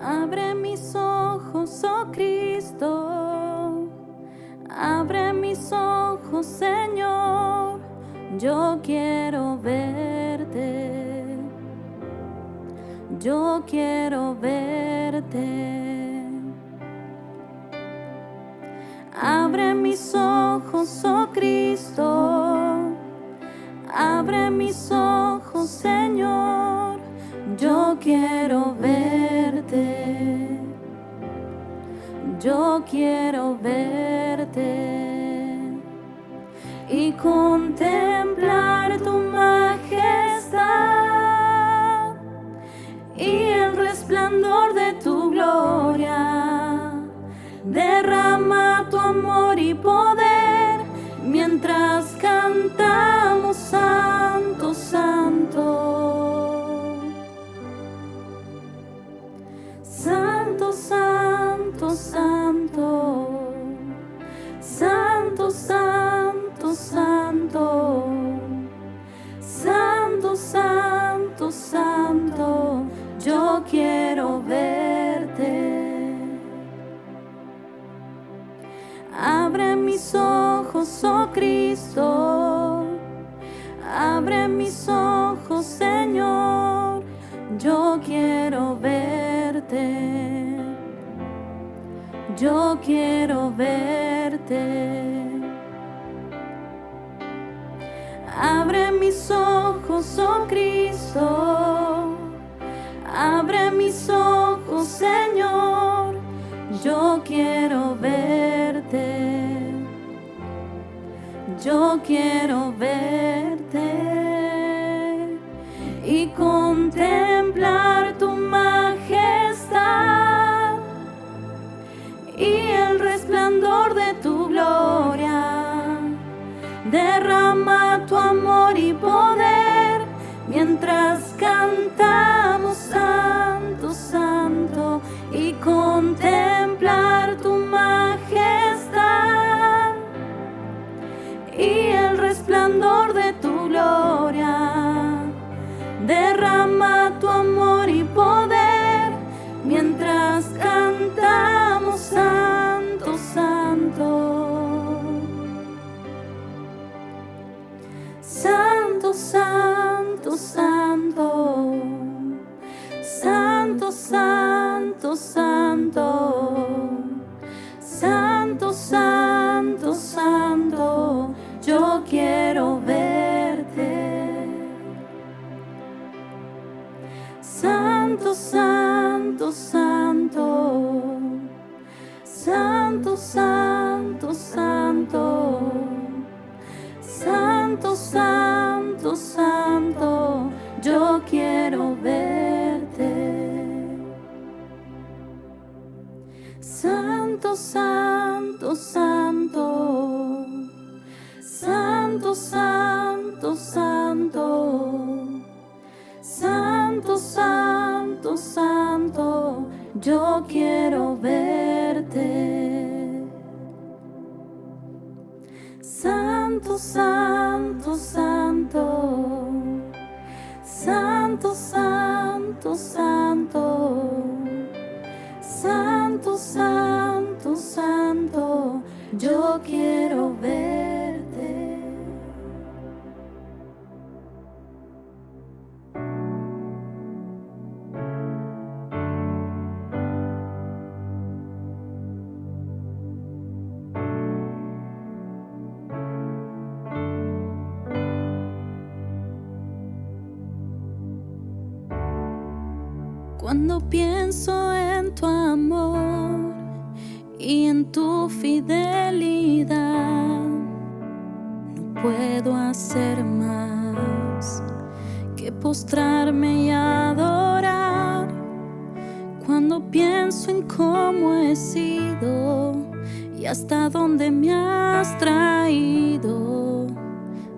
Abre mis ojos, oh Cristo, abre mis ojos, Señor, yo quiero verte, yo quiero verte. Abre mis ojos, oh Cristo, abre mis ojos, Señor, yo quiero verte, yo quiero verte y contemplar tu majestad y el resplandor de tu gloria. Derrama tu amor y poder mientras cantamos Santo, Santo. Santo, Santo, Santo, Santo, Santo, Santo, Santo, Santo, Santo, yo quiero verte. Abre mis ojos, oh Cristo, abre mis ojos, Señor, yo quiero verte, yo quiero verte. Abre mis ojos, oh Cristo, abre mis ojos, Señor, yo quiero verte, yo quiero verte y contemplar tu majestad y el resplandor de tu gloria. Derrama tu amor y poder mientras cantamos Santo, Santo y contemplar tu majestad y el resplandor de tu gloria. Derrama tu amor y poder mientras cantamos Santo, Santo. Santo, Santo, Santo, Santo, Santo, Santo, Santo, Santo, Santo, yo quiero verte. Santo, Santo, Santo, Santo, Santo, Santo, Santo, Santo, Santo, yo quiero verte. Santo, Santo, Santo, Santo, Santo, Santo, Santo, Santo, Santo, yo quiero verte. Santo, Santo, Santo, Santo, Santo, Santo, Santo, Santo, Santo, yo quiero verte. Cuando pienso en tu amor y en tu fidelidad, no puedo hacer más que postrarme y adorar. Cuando pienso pienso en cómo he sido y hasta dónde me has traído,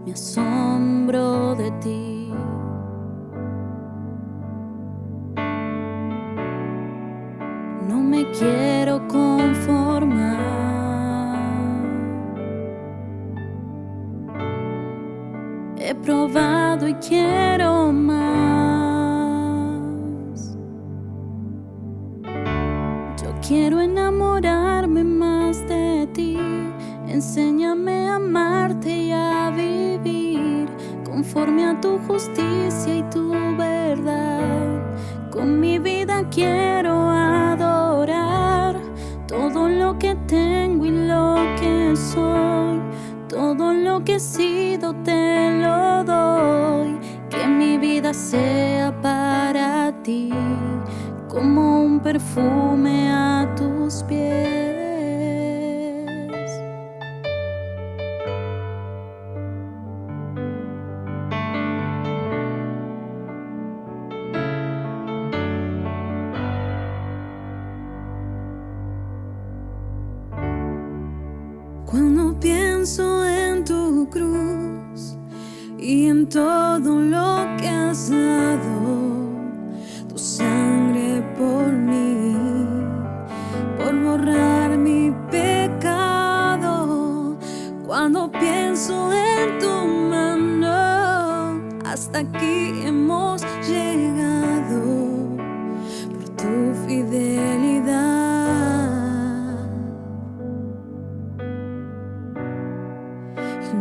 me asombro de ti. No me quiero conformar. He probado y quiero más. Yo quiero enamorarme más de ti. Enséñame a amarte y a vivir conforme a tu justicia y tu verdad. Con mi vida quiero adorar todo lo que tengo y lo que soy. Todo lo que he sido te lo doy. Que mi vida sea para ti como un perfume a tus pies. Cuando pienso en tu cruz y en todo lo que has dado, tu sangre por mí, por borrar mi pecado. Cuando pienso en tu mano, hasta aquí hemos llegado por tu fidelidad.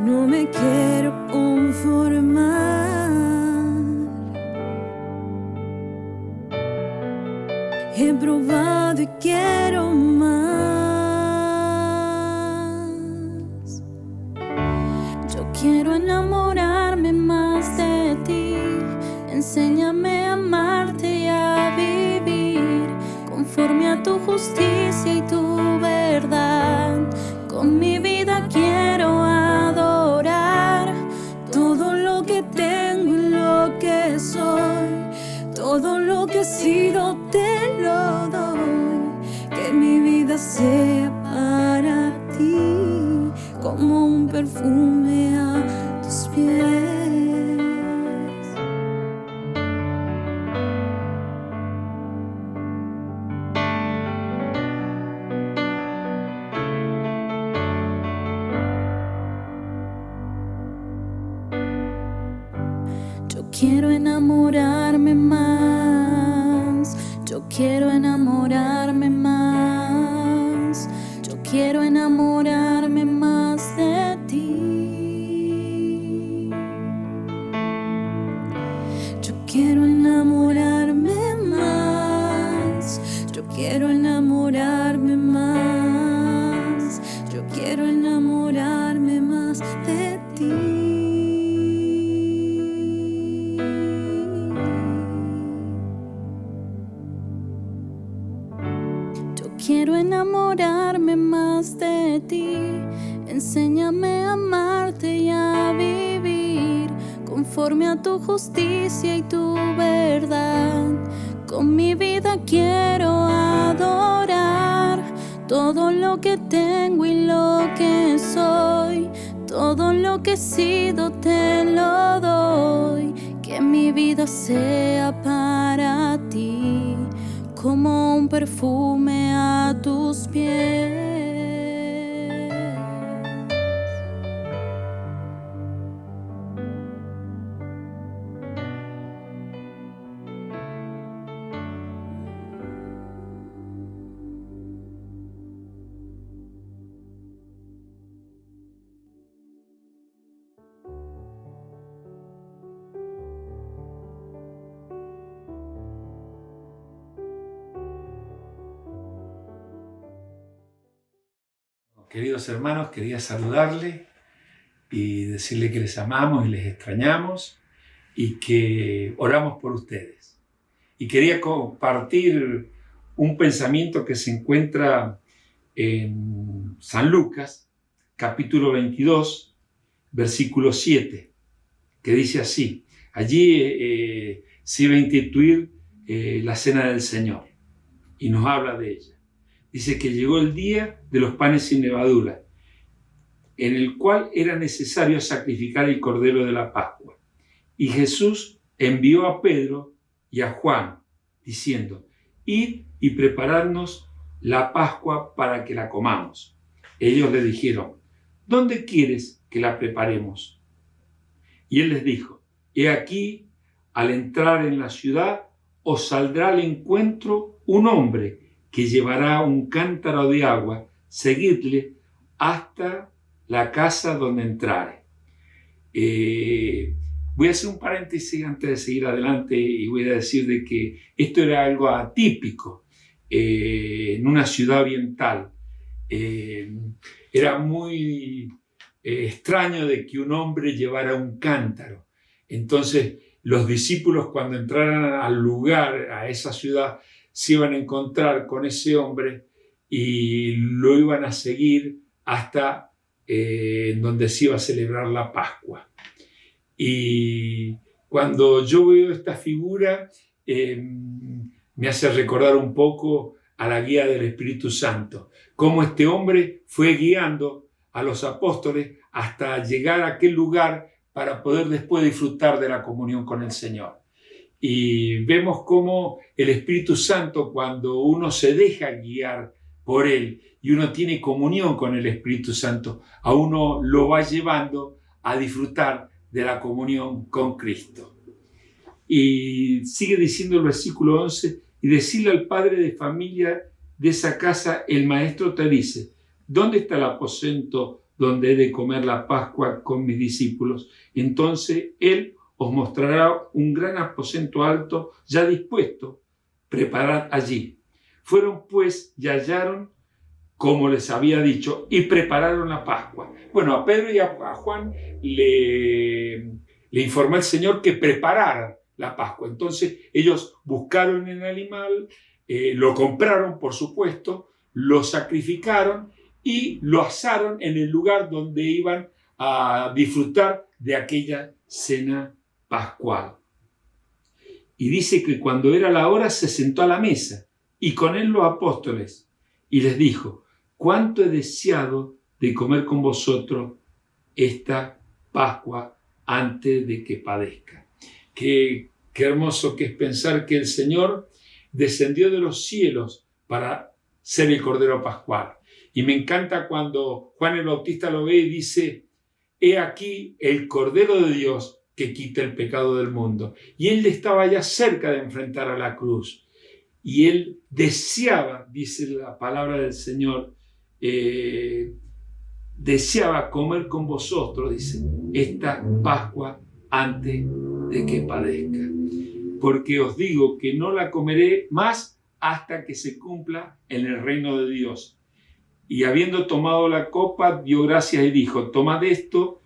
No me quiero conformar. He probado y quiero más. Yo quiero enamorarme más de ti. Enséñame a amarte y a vivir conforme a tu justicia y tu verdad. Con mi vida quiero adorar todo lo que tengo y lo que soy. Todo lo que he sido te lo doy. Que mi vida sea para ti como un perfume a tus pies. Yo quiero enamorarme más. Yo quiero enamorarme más. Yo quiero enamorarme más de ti. Yo quiero enamorarme más. Yo quiero enamorarme más. Yo quiero enamorarme más de ti. Quiero enamorarme más de ti. Enséñame a amarte y a vivir conforme a tu justicia y tu verdad. Con mi vida quiero adorar todo lo que tengo y lo que soy. Todo lo que he sido te lo doy. Que mi vida sea para ti como un perfume a tus pies. Queridos hermanos, quería saludarles y decirles que les amamos y les extrañamos y que oramos por ustedes. Y quería compartir un pensamiento que se encuentra en San Lucas, capítulo 22, versículo 7, que dice así. Allí se iba a instituir la Cena del Señor. y nos habla de ella. Dice que llegó el día de los panes sin levadura, en el cual era necesario sacrificar el cordero de la Pascua. Y Jesús envió a Pedro y a Juan, diciendo: id y preparadnos la Pascua para que la comamos. Ellos le dijeron: ¿dónde quieres que la preparemos? Y él les dijo: he aquí, al entrar en la ciudad, os saldrá al encuentro un hombre que llevará un cántaro de agua. Seguidle hasta la casa donde entrare. Voy a hacer un paréntesis antes de seguir adelante y voy a decir de que esto era algo atípico en una ciudad oriental. Era muy extraño de que un hombre llevara un cántaro. Entonces, los discípulos, cuando entraran al lugar, a esa ciudad, se iban a encontrar con ese hombre y lo iban a seguir hasta donde se iba a celebrar la Pascua. Y cuando yo veo esta figura, me hace recordar un poco a la guía del Espíritu Santo, cómo este hombre fue guiando a los apóstoles hasta llegar a aquel lugar para poder después disfrutar de la comunión con el Señor. Y vemos cómo el Espíritu Santo, cuando uno se deja guiar por Él y uno tiene comunión con el Espíritu Santo, a uno lo va llevando a disfrutar de la comunión con Cristo. Y sigue diciendo el versículo 11, y decirle al padre de familia de esa casa: el maestro te dice, ¿dónde está el aposento donde he de comer la Pascua con mis discípulos? Entonces él os mostrará un gran aposento alto ya dispuesto, preparad allí. Fueron pues y hallaron como les había dicho y prepararon la Pascua. Bueno, a Pedro y a Juan le informó el Señor que prepararan la Pascua. Entonces ellos buscaron el animal, lo compraron por supuesto, lo sacrificaron y lo asaron en el lugar donde iban a disfrutar de aquella cena pascual. Y dice que cuando era la hora se sentó a la mesa y con él los apóstoles y les dijo: cuánto he deseado de comer con vosotros esta Pascua antes de que padezca. Qué hermoso que es pensar que el Señor descendió de los cielos para ser el Cordero Pascual. Y me encanta cuando Juan el Bautista lo ve y dice: he aquí el Cordero de Dios que quita el pecado del mundo. Y él estaba ya cerca de enfrentar a la cruz. Y él deseaba, dice la palabra del Señor, deseaba comer con vosotros, dice, esta Pascua antes de que padezca. Porque os digo que no la comeré más hasta que se cumpla en el reino de Dios. Y habiendo tomado la copa, dio gracias y dijo: tomad esto,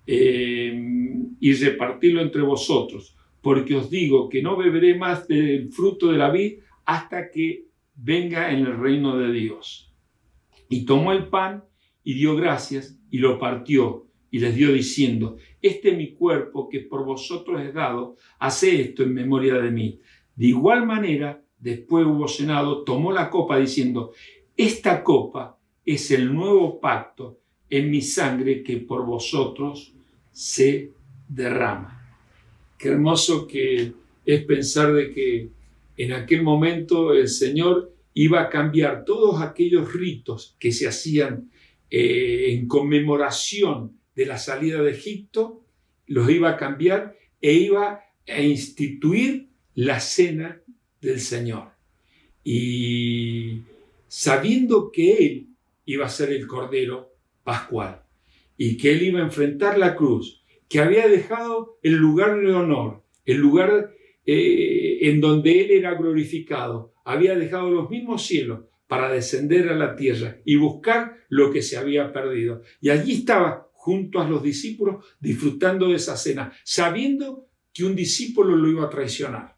y repartirlo entre vosotros, porque os digo que no beberé más del fruto de la vid hasta que venga en el reino de Dios. Y tomó el pan y dio gracias y lo partió y les dio diciendo: este es mi cuerpo que por vosotros es dado, haced esto en memoria de mí. De igual manera, después hubo cenado, tomó la copa diciendo: esta copa es el nuevo pacto en mi sangre que por vosotros se derrama. Qué hermoso que es pensar de que en aquel momento el Señor iba a cambiar todos aquellos ritos que se hacían en conmemoración de la salida de Egipto, los iba a cambiar e iba a instituir la cena del Señor. Y sabiendo que Él iba a ser el Cordero Pascual y que Él iba a enfrentar la cruz, que había dejado el lugar de honor, el lugar en donde Él era glorificado, había dejado los mismos cielos para descender a la tierra y buscar lo que se había perdido. Y allí estaba junto a los discípulos disfrutando de esa cena, sabiendo que un discípulo lo iba a traicionar,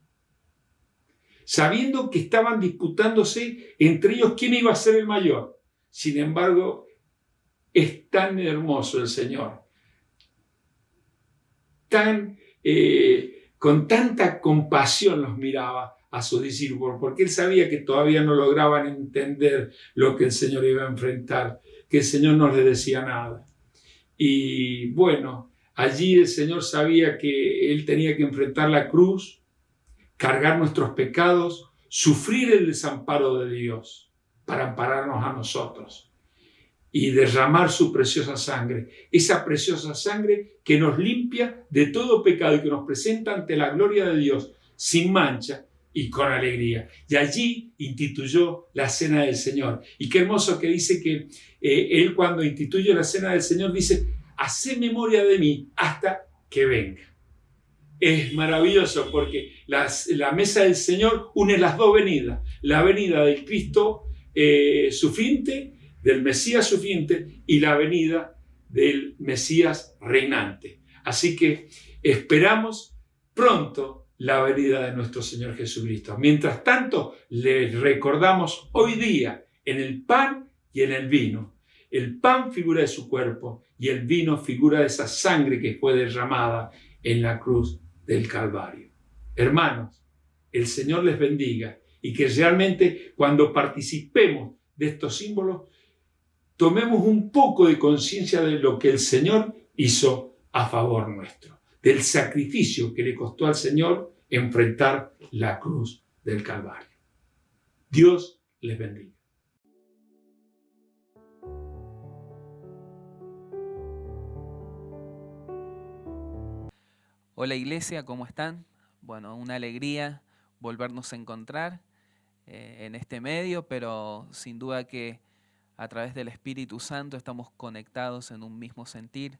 sabiendo que estaban disputándose entre ellos quién iba a ser el mayor. Sin embargo, es tan hermoso el Señor, con tanta compasión los miraba a sus discípulos, porque él sabía que todavía no lograban entender lo que el Señor iba a enfrentar, que el Señor no les decía nada. Y bueno, allí el Señor sabía que Él tenía que enfrentar la cruz, cargar nuestros pecados, sufrir el desamparo de Dios para ampararnos a nosotros y derramar su preciosa sangre, esa preciosa sangre que nos limpia de todo pecado y que nos presenta ante la gloria de Dios sin mancha y con alegría. Y allí instituyó la Cena del Señor. Y qué hermoso que dice que Él cuando instituye la Cena del Señor dice: hacé memoria de mí hasta que venga. Es maravilloso porque la mesa del Señor une las dos venidas, la venida del Cristo sufriente, del Mesías sufriente, y la venida del Mesías reinante. Así que esperamos pronto la venida de nuestro Señor Jesucristo. Mientras tanto, les recordamos hoy día en el pan y en el vino. El pan figura de su cuerpo y el vino figura de esa sangre que fue derramada en la cruz del Calvario. Hermanos, el Señor les bendiga y que realmente cuando participemos de estos símbolos tomemos un poco de conciencia de lo que el Señor hizo a favor nuestro, del sacrificio que le costó al Señor enfrentar la cruz del Calvario. Dios les bendiga. Hola iglesia, ¿cómo están? Bueno, una alegría volvernos a encontrar en este medio, pero sin duda que a través del Espíritu Santo estamos conectados en un mismo sentir,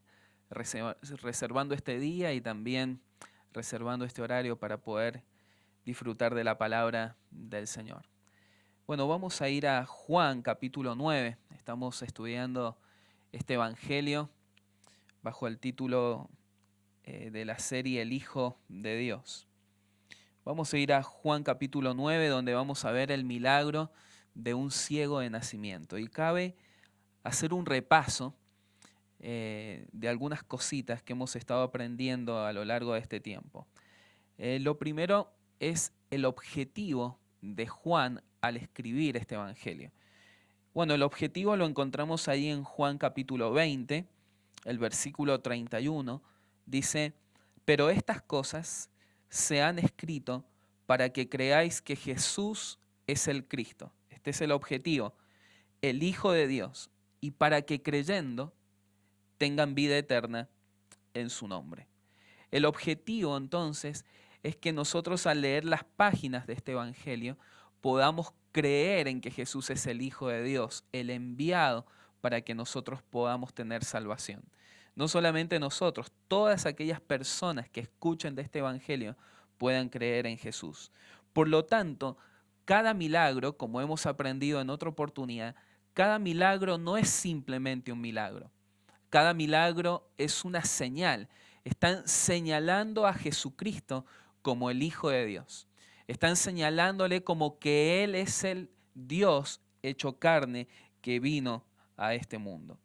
reservando este día y también reservando este horario para poder disfrutar de la palabra del Señor. Bueno, vamos a ir a Juan capítulo 9. Estamos estudiando este evangelio bajo el título de la serie El Hijo de Dios. Vamos a ir a Juan capítulo 9, donde vamos a ver el milagro de un ciego de nacimiento. Y cabe hacer un repaso de algunas cositas que hemos estado aprendiendo a lo largo de este tiempo. Lo primero es el objetivo de Juan al escribir este evangelio. Bueno, el objetivo lo encontramos ahí en Juan capítulo 20, el versículo 31, dice: pero estas cosas se han escrito para que creáis que Jesús es el Cristo. Este es el objetivo, el Hijo de Dios, y para que creyendo tengan vida eterna en su nombre. El objetivo entonces es que nosotros al leer las páginas de este evangelio podamos creer en que Jesús es el Hijo de Dios, el enviado para que nosotros podamos tener salvación. No solamente nosotros, todas aquellas personas que escuchen de este evangelio puedan creer en Jesús. Por lo tanto, cada milagro, como hemos aprendido en otra oportunidad, cada milagro no es simplemente un milagro. Cada milagro es una señal. Están señalando a Jesucristo como el Hijo de Dios. Están señalándole como que Él es el Dios hecho carne que vino a este mundo.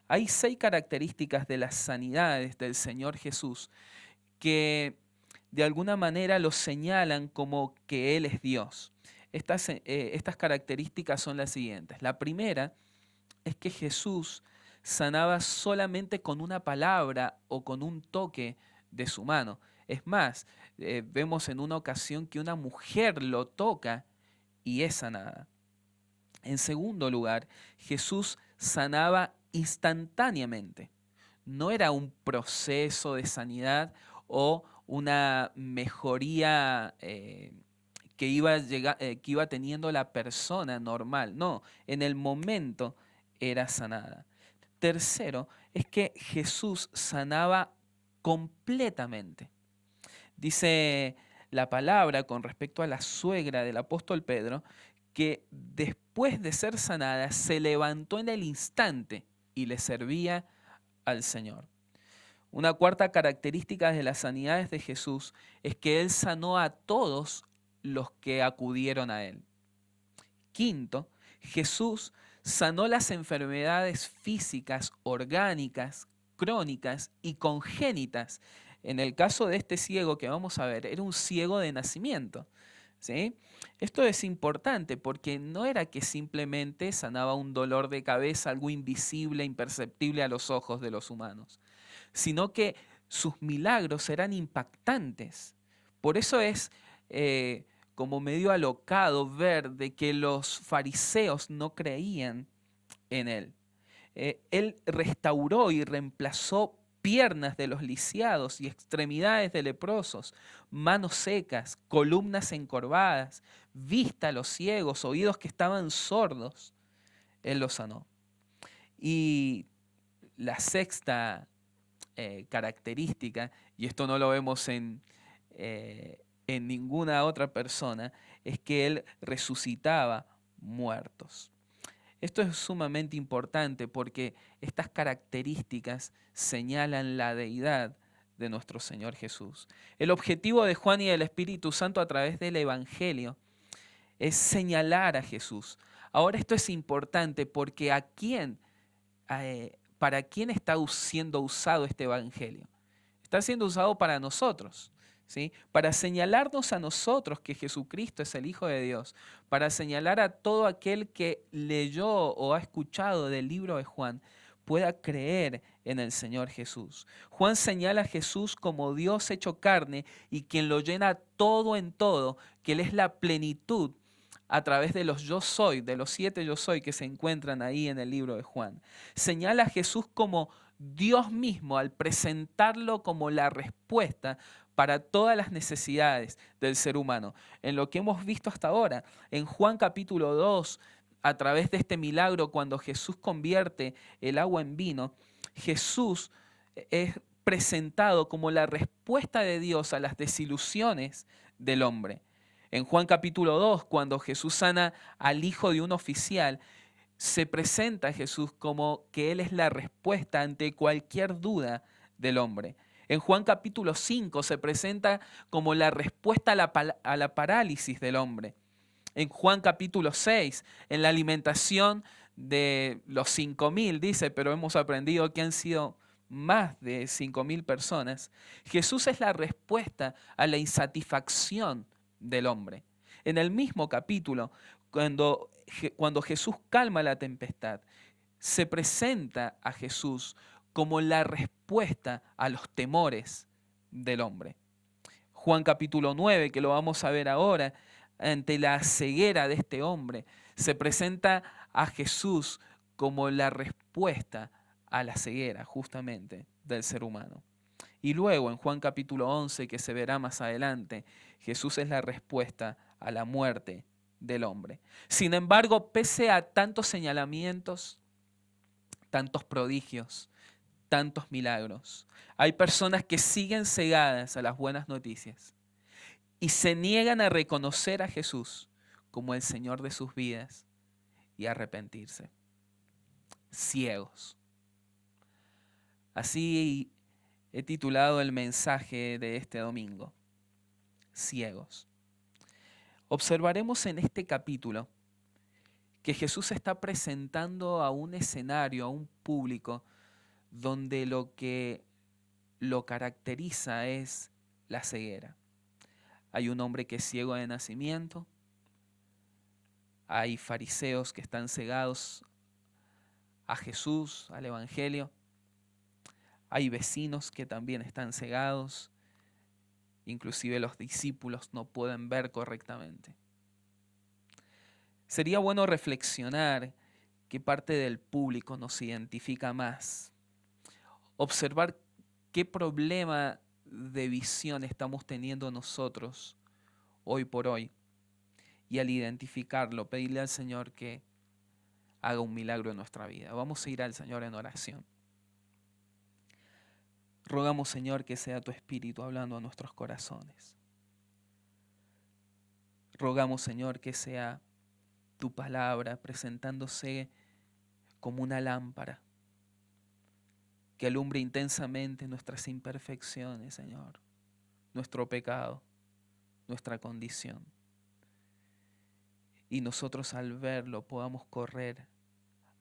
Hay 6 características de las sanidades del Señor Jesús que de alguna manera lo señalan como que Él es Dios. Estas características son las siguientes. La primera es que Jesús sanaba solamente con una palabra o con un toque de su mano. Es más, vemos en una ocasión que una mujer lo toca y es sanada. En segundo lugar, Jesús sanaba instantáneamente. No era un proceso de sanidad o una mejoría que iba teniendo la persona normal. No, en el momento era sanada. Tercero, es que Jesús sanaba completamente. Dice la palabra con respecto a la suegra del apóstol Pedro, que después de ser sanada se levantó en el instante y le servía al Señor. Una cuarta característica de las sanidades de Jesús es que Él sanó a todos los que acudieron a Él. Quinto, Jesús sanó las enfermedades físicas, orgánicas, crónicas y congénitas. En el caso de este ciego que vamos a ver, era un ciego de nacimiento. ¿sí? Esto es importante porque no era que simplemente sanaba un dolor de cabeza, algo invisible, imperceptible a los ojos de los humanos, sino que sus milagros eran impactantes. Por eso es como medio alocado ver de que los fariseos no creían en él. Él restauró y reemplazó piernas de los lisiados y extremidades de leprosos, manos secas, columnas encorvadas, vista a los ciegos, oídos que estaban sordos. Él los sanó. Y la sexta característica, y esto no lo vemos en ninguna otra persona, es que él resucitaba muertos. Esto es sumamente importante porque estas características señalan la deidad de nuestro Señor Jesús. El objetivo de Juan y del Espíritu Santo a través del Evangelio es señalar a Jesús. Ahora esto es importante porque ¿para quién está siendo usado este Evangelio? Está siendo usado para nosotros. ¿Sí? Para señalarnos a nosotros que Jesucristo es el Hijo de Dios, para señalar a todo aquel que leyó o ha escuchado del libro de Juan, pueda creer en el Señor Jesús. Juan señala a Jesús como Dios hecho carne y quien lo llena todo en todo, que Él es la plenitud a través de los yo soy, de los 7 yo soy que se encuentran ahí en el libro de Juan. Señala a Jesús como Dios mismo al presentarlo como la respuesta para todas las necesidades del ser humano. En lo que hemos visto hasta ahora, en Juan capítulo 2, a través de este milagro, cuando Jesús convierte el agua en vino, Jesús es presentado como la respuesta de Dios a las desilusiones del hombre. En Juan capítulo 2, cuando Jesús sana al hijo de un oficial, se presenta a Jesús como que Él es la respuesta ante cualquier duda del hombre. En Juan capítulo 5 se presenta como la respuesta a la parálisis del hombre. En Juan capítulo 6, en la alimentación de los 5.000, dice, pero hemos aprendido que han sido más de 5.000 personas, Jesús es la respuesta a la insatisfacción del hombre. En el mismo capítulo, cuando Jesús calma la tempestad, se presenta a Jesús como la respuesta a los temores del hombre. Juan capítulo 9, que lo vamos a ver ahora, ante la ceguera de este hombre, se presenta a Jesús como la respuesta a la ceguera justamente del ser humano. Y luego en Juan capítulo 11, que se verá más adelante, Jesús es la respuesta a la muerte del hombre. Sin embargo, pese a tantos señalamientos, tantos prodigios, tantos milagros, hay personas que siguen cegadas a las buenas noticias y se niegan a reconocer a Jesús como el Señor de sus vidas y a arrepentirse. Ciegos. Así he titulado el mensaje de este domingo. Ciegos. Observaremos en este capítulo que Jesús está presentando a un escenario, a un público, donde lo que lo caracteriza es la ceguera. Hay un hombre que es ciego de nacimiento, hay fariseos que están cegados a Jesús, al Evangelio, hay vecinos que también están cegados, inclusive los discípulos no pueden ver correctamente. Sería bueno reflexionar qué parte del público nos identifica más, observar qué problema de visión estamos teniendo nosotros hoy por hoy y al identificarlo, pedirle al Señor que haga un milagro en nuestra vida. Vamos a ir al Señor en oración. Rogamos, Señor, que sea tu Espíritu hablando a nuestros corazones. Rogamos, Señor, que sea tu palabra presentándose como una lámpara que alumbre intensamente nuestras imperfecciones, Señor, nuestro pecado, nuestra condición. Y nosotros al verlo podamos correr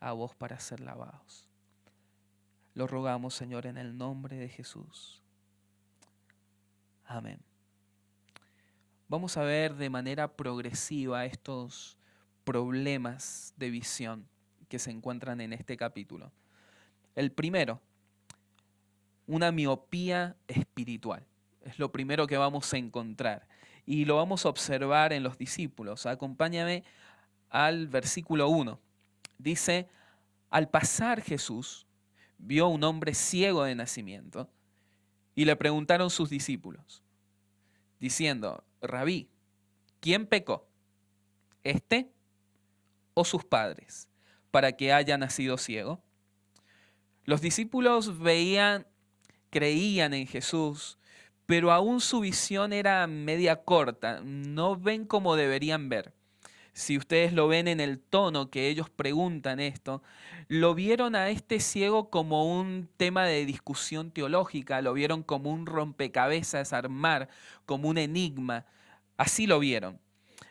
a vos para ser lavados. Lo rogamos, Señor, en el nombre de Jesús. Amén. vamos a ver de manera progresiva estos problemas de visión que se encuentran en este capítulo. El primero, una miopía espiritual. Es lo primero que vamos a encontrar y lo vamos a observar en los discípulos. Acompáñame al versículo 1. Dice, al pasar Jesús vio a un hombre ciego de nacimiento y le preguntaron sus discípulos, diciendo, Rabí, ¿quién pecó? ¿Este o sus padres, para que haya nacido ciego? Los discípulos creían en Jesús, pero aún su visión era media corta, no ven como deberían ver. Si ustedes lo ven en el tono que ellos preguntan esto, lo vieron a este ciego como un tema de discusión teológica, lo vieron como un rompecabezas a armar, como un enigma, así lo vieron.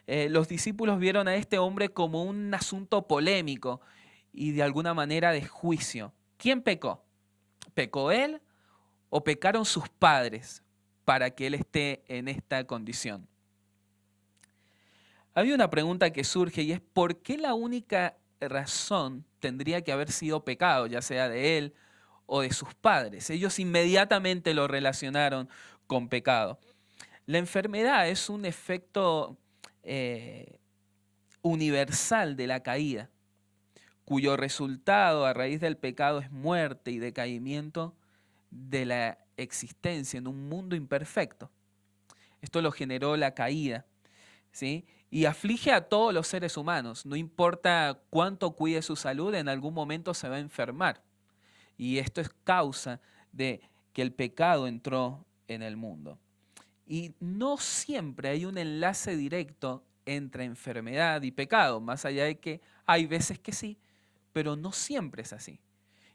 Los discípulos vieron a este hombre como un asunto polémico y de alguna manera de juicio. ¿Quién pecó? ¿Pecó él o pecaron sus padres para que él esté en esta condición? Había una pregunta que surge y es ¿por qué la única razón tendría que haber sido pecado, ya sea de él o de sus padres? Ellos inmediatamente lo relacionaron con pecado. La enfermedad es un efecto universal de la caída, cuyo resultado a raíz del pecado es muerte y decaimiento de la existencia en un mundo imperfecto. Esto lo generó la caída, ¿sí? Y aflige a todos los seres humanos. No importa cuánto cuide su salud, en algún momento se va a enfermar. Y esto es causa de que el pecado entró en el mundo. Y no siempre hay un enlace directo entre enfermedad y pecado, más allá de que hay veces que sí, pero no siempre es así.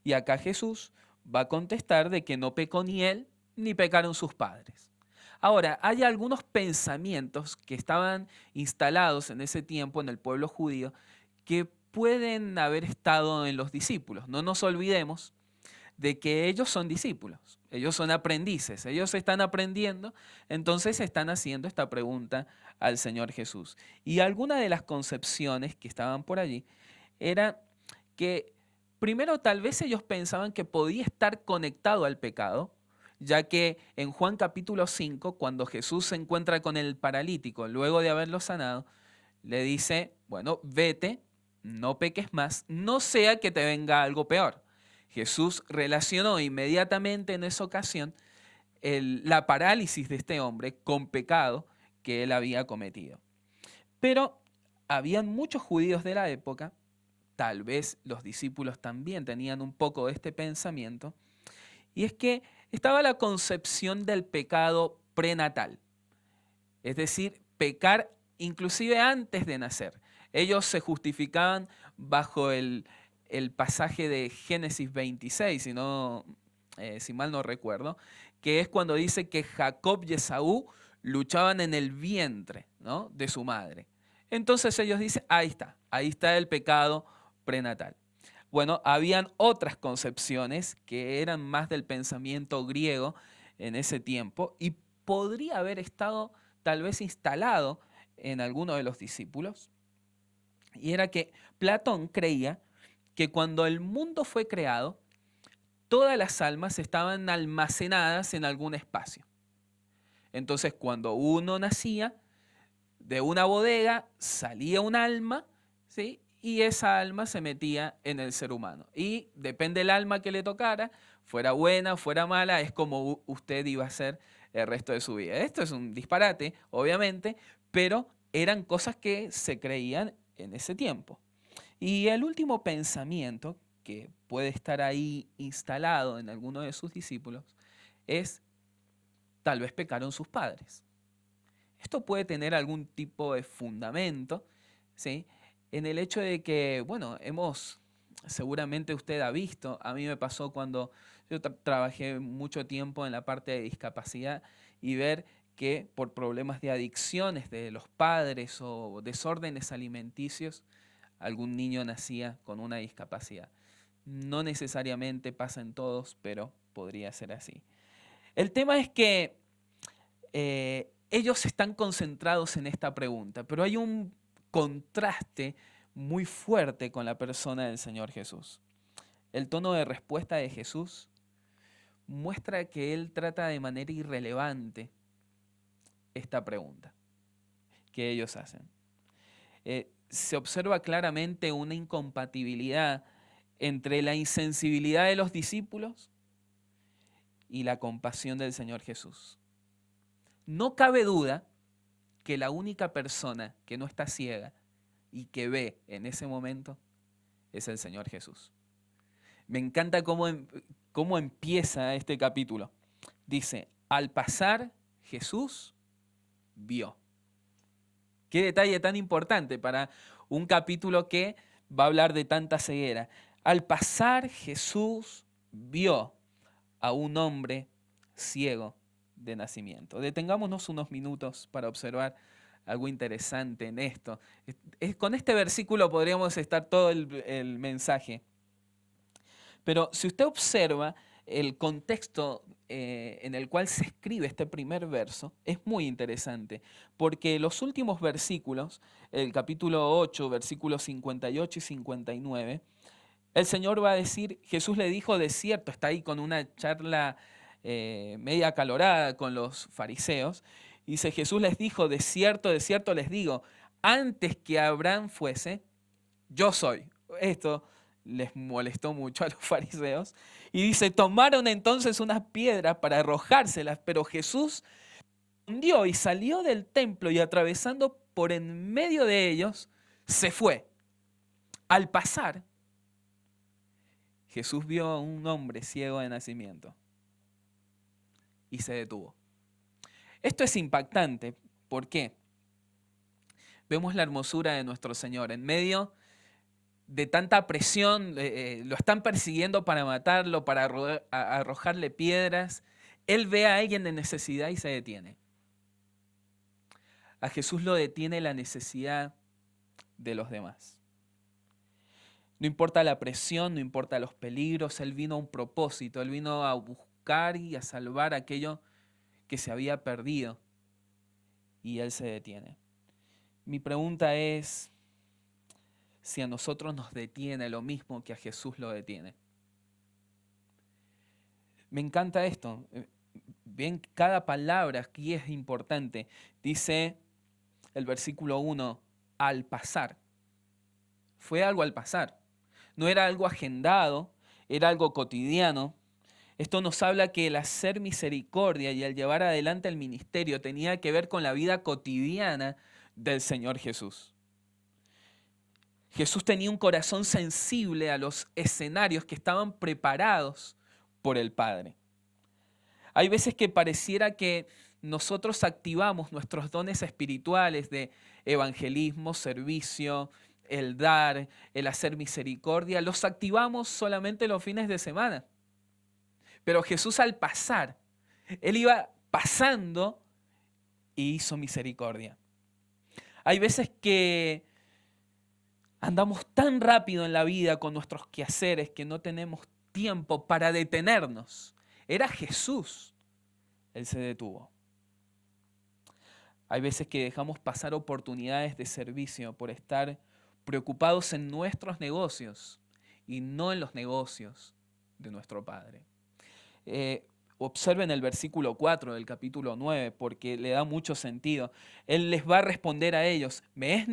Y acá Jesús va a contestar de que no pecó ni él, ni pecaron sus padres. Ahora, hay algunos pensamientos que estaban instalados en ese tiempo en el pueblo judío que pueden haber estado en los discípulos. No nos olvidemos de que ellos son discípulos, ellos son aprendices, ellos están aprendiendo, entonces están haciendo esta pregunta al Señor Jesús. Y alguna de las concepciones que estaban por allí era que primero tal vez ellos pensaban que podía estar conectado al pecado, ya que en Juan capítulo 5, cuando Jesús se encuentra con el paralítico, luego de haberlo sanado, le dice, bueno, vete, no peques más, no sea que te venga algo peor. Jesús relacionó inmediatamente en esa ocasión la parálisis de este hombre con pecado que él había cometido. Pero habían muchos judíos de la época, tal vez los discípulos también tenían un poco de este pensamiento, y es que estaba la concepción del pecado prenatal, es decir, pecar inclusive antes de nacer. Ellos se justificaban bajo el pasaje de Génesis 26, si mal no recuerdo, que es cuando dice que Jacob y Esaú luchaban en el vientre, ¿no?, de su madre. Entonces ellos dicen, ahí está el pecado prenatal. Bueno, habían otras concepciones que eran más del pensamiento griego en ese tiempo y podría haber estado tal vez instalado en alguno de los discípulos. Y era que Platón creía que cuando el mundo fue creado, todas las almas estaban almacenadas en algún espacio. Entonces, cuando uno nacía, de una bodega salía un alma, ¿sí?, y esa alma se metía en el ser humano. Y depende del alma que le tocara, fuera buena, fuera mala, es como usted iba a ser el resto de su vida. Esto es un disparate, obviamente, pero eran cosas que se creían en ese tiempo. Y el último pensamiento que puede estar ahí instalado en alguno de sus discípulos es, tal vez pecaron sus padres. Esto puede tener algún tipo de fundamento, ¿sí?, en el hecho de que, bueno, seguramente usted ha visto, a mí me pasó cuando yo trabajé mucho tiempo en la parte de discapacidad y ver que por problemas de adicciones de los padres o desórdenes alimenticios, algún niño nacía con una discapacidad. No necesariamente pasa en todos, pero podría ser así. El tema es que ellos están concentrados en esta pregunta, pero hay un contraste muy fuerte con la persona del Señor Jesús. El tono de respuesta de Jesús muestra que Él trata de manera irrelevante esta pregunta que ellos hacen. Se observa claramente una incompatibilidad entre la insensibilidad de los discípulos y la compasión del Señor Jesús. No cabe duda que la única persona que no está ciega y que ve en ese momento es el Señor Jesús. Me encanta cómo empieza este capítulo. Dice, al pasar Jesús vio. Qué detalle tan importante para un capítulo que va a hablar de tanta ceguera. Al pasar Jesús vio a un hombre ciego de nacimiento. Detengámonos unos minutos para observar algo interesante en esto. Con este versículo podríamos estar todo el mensaje. Pero si usted observa el contexto en el cual se escribe este primer verso, es muy interesante, porque los últimos versículos, el capítulo 8, versículos 58 y 59, el Señor va a decir, Jesús le dijo, de cierto, está ahí con una charla media acalorada con los fariseos, y dice, Jesús les dijo, de cierto les digo, antes que Abraham fuese, yo soy. Esto les molestó mucho a los fariseos. Y dice, tomaron entonces unas piedras para arrojárselas, pero Jesús respondió y salió del templo y atravesando por en medio de ellos, se fue. Al pasar, Jesús vio a un hombre ciego de nacimiento y se detuvo. Esto es impactante. ¿Por qué? Vemos la hermosura de nuestro Señor en medio de tanta presión, lo están persiguiendo para matarlo, para arrojarle piedras. Él ve a alguien de necesidad y se detiene. A Jesús lo detiene la necesidad de los demás. No importa la presión, no importa los peligros, Él vino a un propósito, Él vino a buscar y a salvar aquello que se había perdido. Y Él se detiene. Mi pregunta es, si a nosotros nos detiene lo mismo que a Jesús lo detiene. Me encanta esto. Ven, cada palabra aquí es importante. Dice el versículo 1, al pasar. Fue algo al pasar. No era algo agendado, era algo cotidiano. Esto nos habla que el hacer misericordia y el llevar adelante el ministerio tenía que ver con la vida cotidiana del Señor Jesús. Jesús tenía un corazón sensible a los escenarios que estaban preparados por el Padre. Hay veces que pareciera que nosotros activamos nuestros dones espirituales de evangelismo, servicio, el dar, el hacer misericordia, los activamos solamente los fines de semana. Pero Jesús al pasar, Él iba pasando y hizo misericordia. Hay veces que andamos tan rápido en la vida con nuestros quehaceres que no tenemos tiempo para detenernos. Era Jesús. Él se detuvo. Hay veces que dejamos pasar oportunidades de servicio por estar preocupados en nuestros negocios y no en los negocios de nuestro Padre. Observen el versículo 4 del capítulo 9 porque le da mucho sentido. Él les va a responder a ellos, me es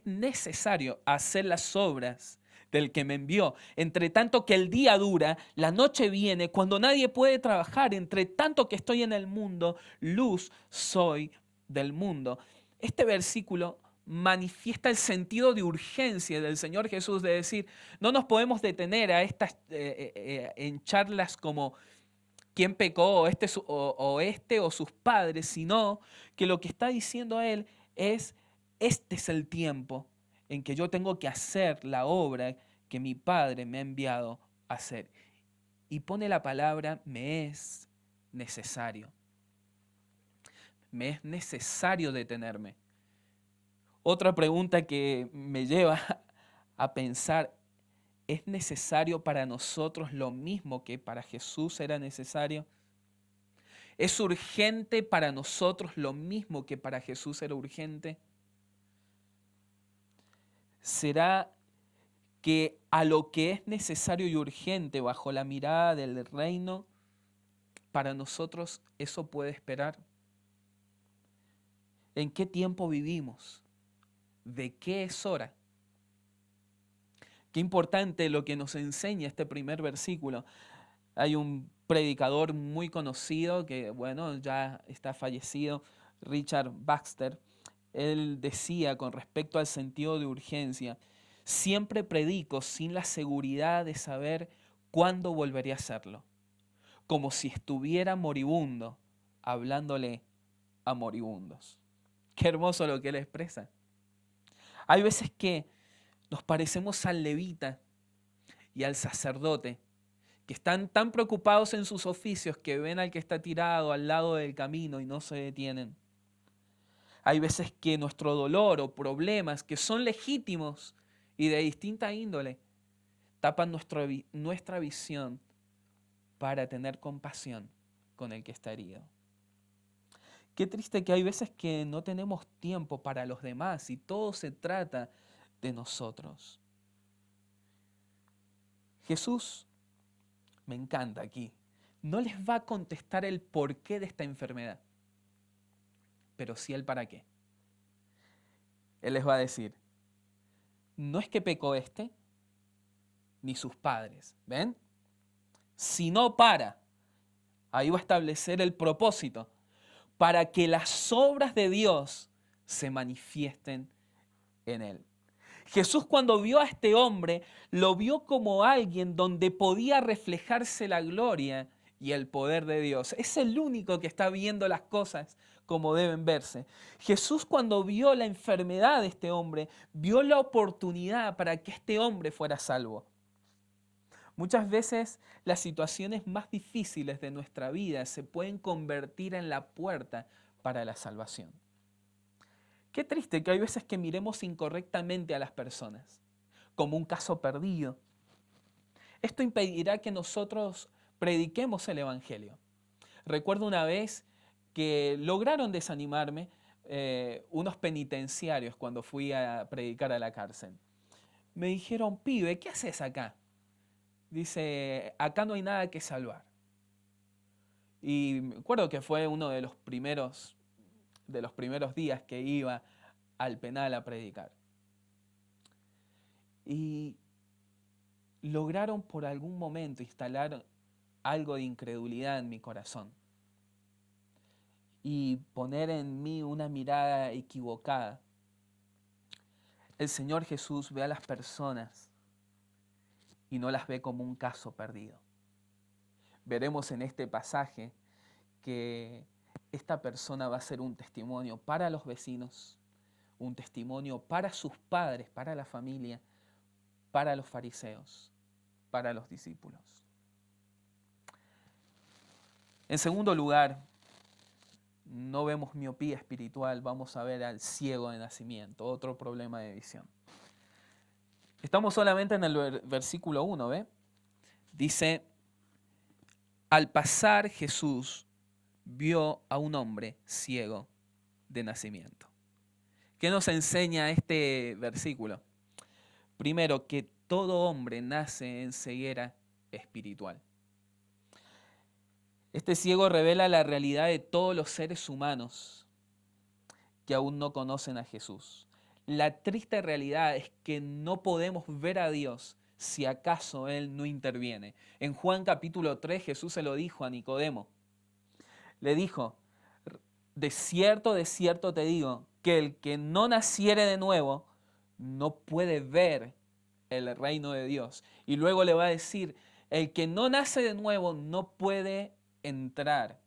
necesario hacer las obras del que me envió. Entre tanto que el día dura, la noche viene, cuando nadie puede trabajar, entre tanto que estoy en el mundo, luz soy del mundo. Este versículo manifiesta el sentido de urgencia del Señor Jesús de decir, no nos podemos detener a estas en charlas como quién pecó, este o sus padres, sino que lo que está diciendo Él es, este es el tiempo en que yo tengo que hacer la obra que mi Padre me ha enviado a hacer. Y pone la palabra, me es necesario. Me es necesario detenerme. Otra pregunta que me lleva a pensar, ¿es necesario para nosotros lo mismo que para Jesús era necesario? ¿Es urgente para nosotros lo mismo que para Jesús era urgente? ¿Será que a lo que es necesario y urgente bajo la mirada del reino, para nosotros eso puede esperar? ¿En qué tiempo vivimos? ¿De qué es hora? Qué importante lo que nos enseña este primer versículo. Hay un predicador muy conocido que, bueno, ya está fallecido, Richard Baxter. Él decía con respecto al sentido de urgencia: siempre predico sin la seguridad de saber cuándo volveré a hacerlo, como si estuviera moribundo, hablándole a moribundos. Qué hermoso lo que él expresa. Hay veces que nos parecemos al levita y al sacerdote, que están tan preocupados en sus oficios que ven al que está tirado al lado del camino y no se detienen. Hay veces que nuestro dolor o problemas, que son legítimos y de distinta índole, tapan nuestra visión para tener compasión con el que está herido. Qué triste que hay veces que no tenemos tiempo para los demás y todo se trata de nosotros. Jesús, me encanta aquí, no les va a contestar el porqué de esta enfermedad, pero sí el para qué. Él les va a decir: no es que pecó este, ni sus padres, ¿ven? Si no para, ahí va a establecer el propósito, para que las obras de Dios se manifiesten en él. Jesús, cuando vio a este hombre, lo vio como alguien donde podía reflejarse la gloria y el poder de Dios. Es el único que está viendo las cosas como deben verse. Jesús, cuando vio la enfermedad de este hombre, vio la oportunidad para que este hombre fuera salvo. Muchas veces las situaciones más difíciles de nuestra vida se pueden convertir en la puerta para la salvación. Qué triste que hay veces que miremos incorrectamente a las personas, como un caso perdido. Esto impedirá que nosotros prediquemos el Evangelio. Recuerdo una vez que lograron desanimarme unos penitenciarios cuando fui a predicar a la cárcel. Me dijeron: pibe, ¿qué haces acá? Dice: acá no hay nada que salvar. Y me acuerdo que fue uno de los primeros días que iba al penal a predicar. Y lograron por algún momento instalar algo de incredulidad en mi corazón y poner en mí una mirada equivocada. El Señor Jesús ve a las personas y no las ve como un caso perdido. Veremos en este pasaje que esta persona va a ser un testimonio para los vecinos, un testimonio para sus padres, para la familia, para los fariseos, para los discípulos. En segundo lugar, no vemos miopía espiritual, vamos a ver al ciego de nacimiento, otro problema de visión. Estamos solamente en el versículo 1, ¿ve? Dice: al pasar Jesús vio a un hombre ciego de nacimiento. ¿Qué nos enseña este versículo? Primero, que todo hombre nace en ceguera espiritual. Este ciego revela la realidad de todos los seres humanos que aún no conocen a Jesús. La triste realidad es que no podemos ver a Dios si acaso Él no interviene. En Juan capítulo 3 Jesús se lo dijo a Nicodemo. Le dijo: de cierto te digo, que el que no naciere de nuevo no puede ver el reino de Dios. Y luego le va a decir: el que no nace de nuevo no puede entrar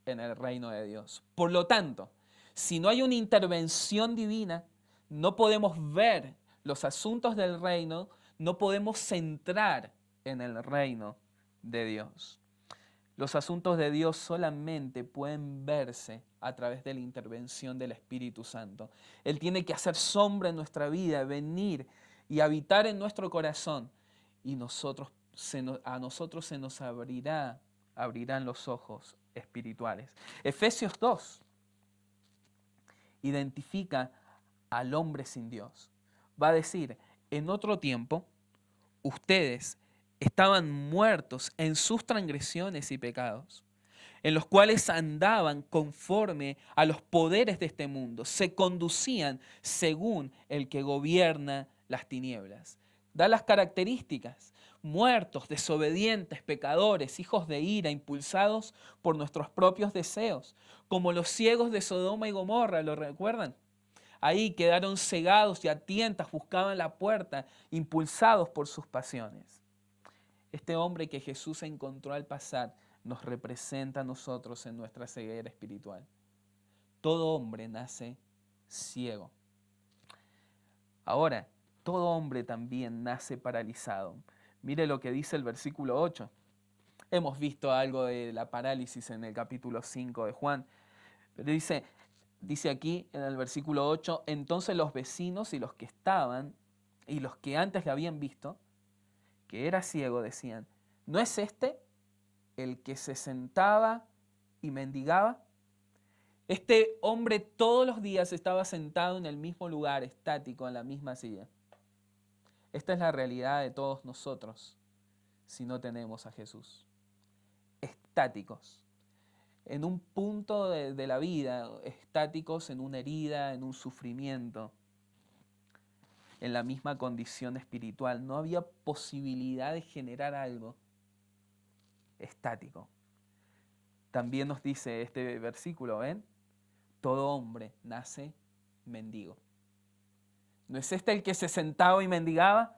en el reino de Dios. Por lo tanto, si no hay una intervención divina, no podemos ver los asuntos del reino, no podemos entrar en el reino de Dios. Los asuntos de Dios solamente pueden verse a través de la intervención del Espíritu Santo. Él tiene que hacer sombra en nuestra vida, venir y habitar en nuestro corazón, y a nosotros se nos abrirán los ojos espirituales. Efesios 2 identifica al hombre sin Dios. Va a decir, en otro tiempo, ustedes estaban muertos en sus transgresiones y pecados, en los cuales andaban conforme a los poderes de este mundo, se conducían según el que gobierna las tinieblas. Da las características: muertos, desobedientes, pecadores, hijos de ira, impulsados por nuestros propios deseos, como los ciegos de Sodoma y Gomorra, ¿lo recuerdan? Ahí quedaron cegados y a tientas buscaban la puerta, impulsados por sus pasiones. Este hombre que Jesús encontró al pasar nos representa a nosotros en nuestra ceguera espiritual. Todo hombre nace ciego. Ahora, todo hombre también nace paralizado. Mire lo que dice el versículo 8. Hemos visto algo de la parálisis en el capítulo 5 de Juan. Pero dice aquí en el versículo 8, entonces los vecinos y los que estaban y los que antes le habían visto, que era ciego, decían, ¿no es este el que se sentaba y mendigaba? Este hombre todos los días estaba sentado en el mismo lugar, estático, en la misma silla. Esta es la realidad de todos nosotros si no tenemos a Jesús. Estáticos, en un punto de la vida, estáticos en una herida, en un sufrimiento, en la misma condición espiritual. No había posibilidad de generar algo estático. También nos dice este versículo, ¿ven? Todo hombre nace mendigo. ¿No es este el que se sentaba y mendigaba?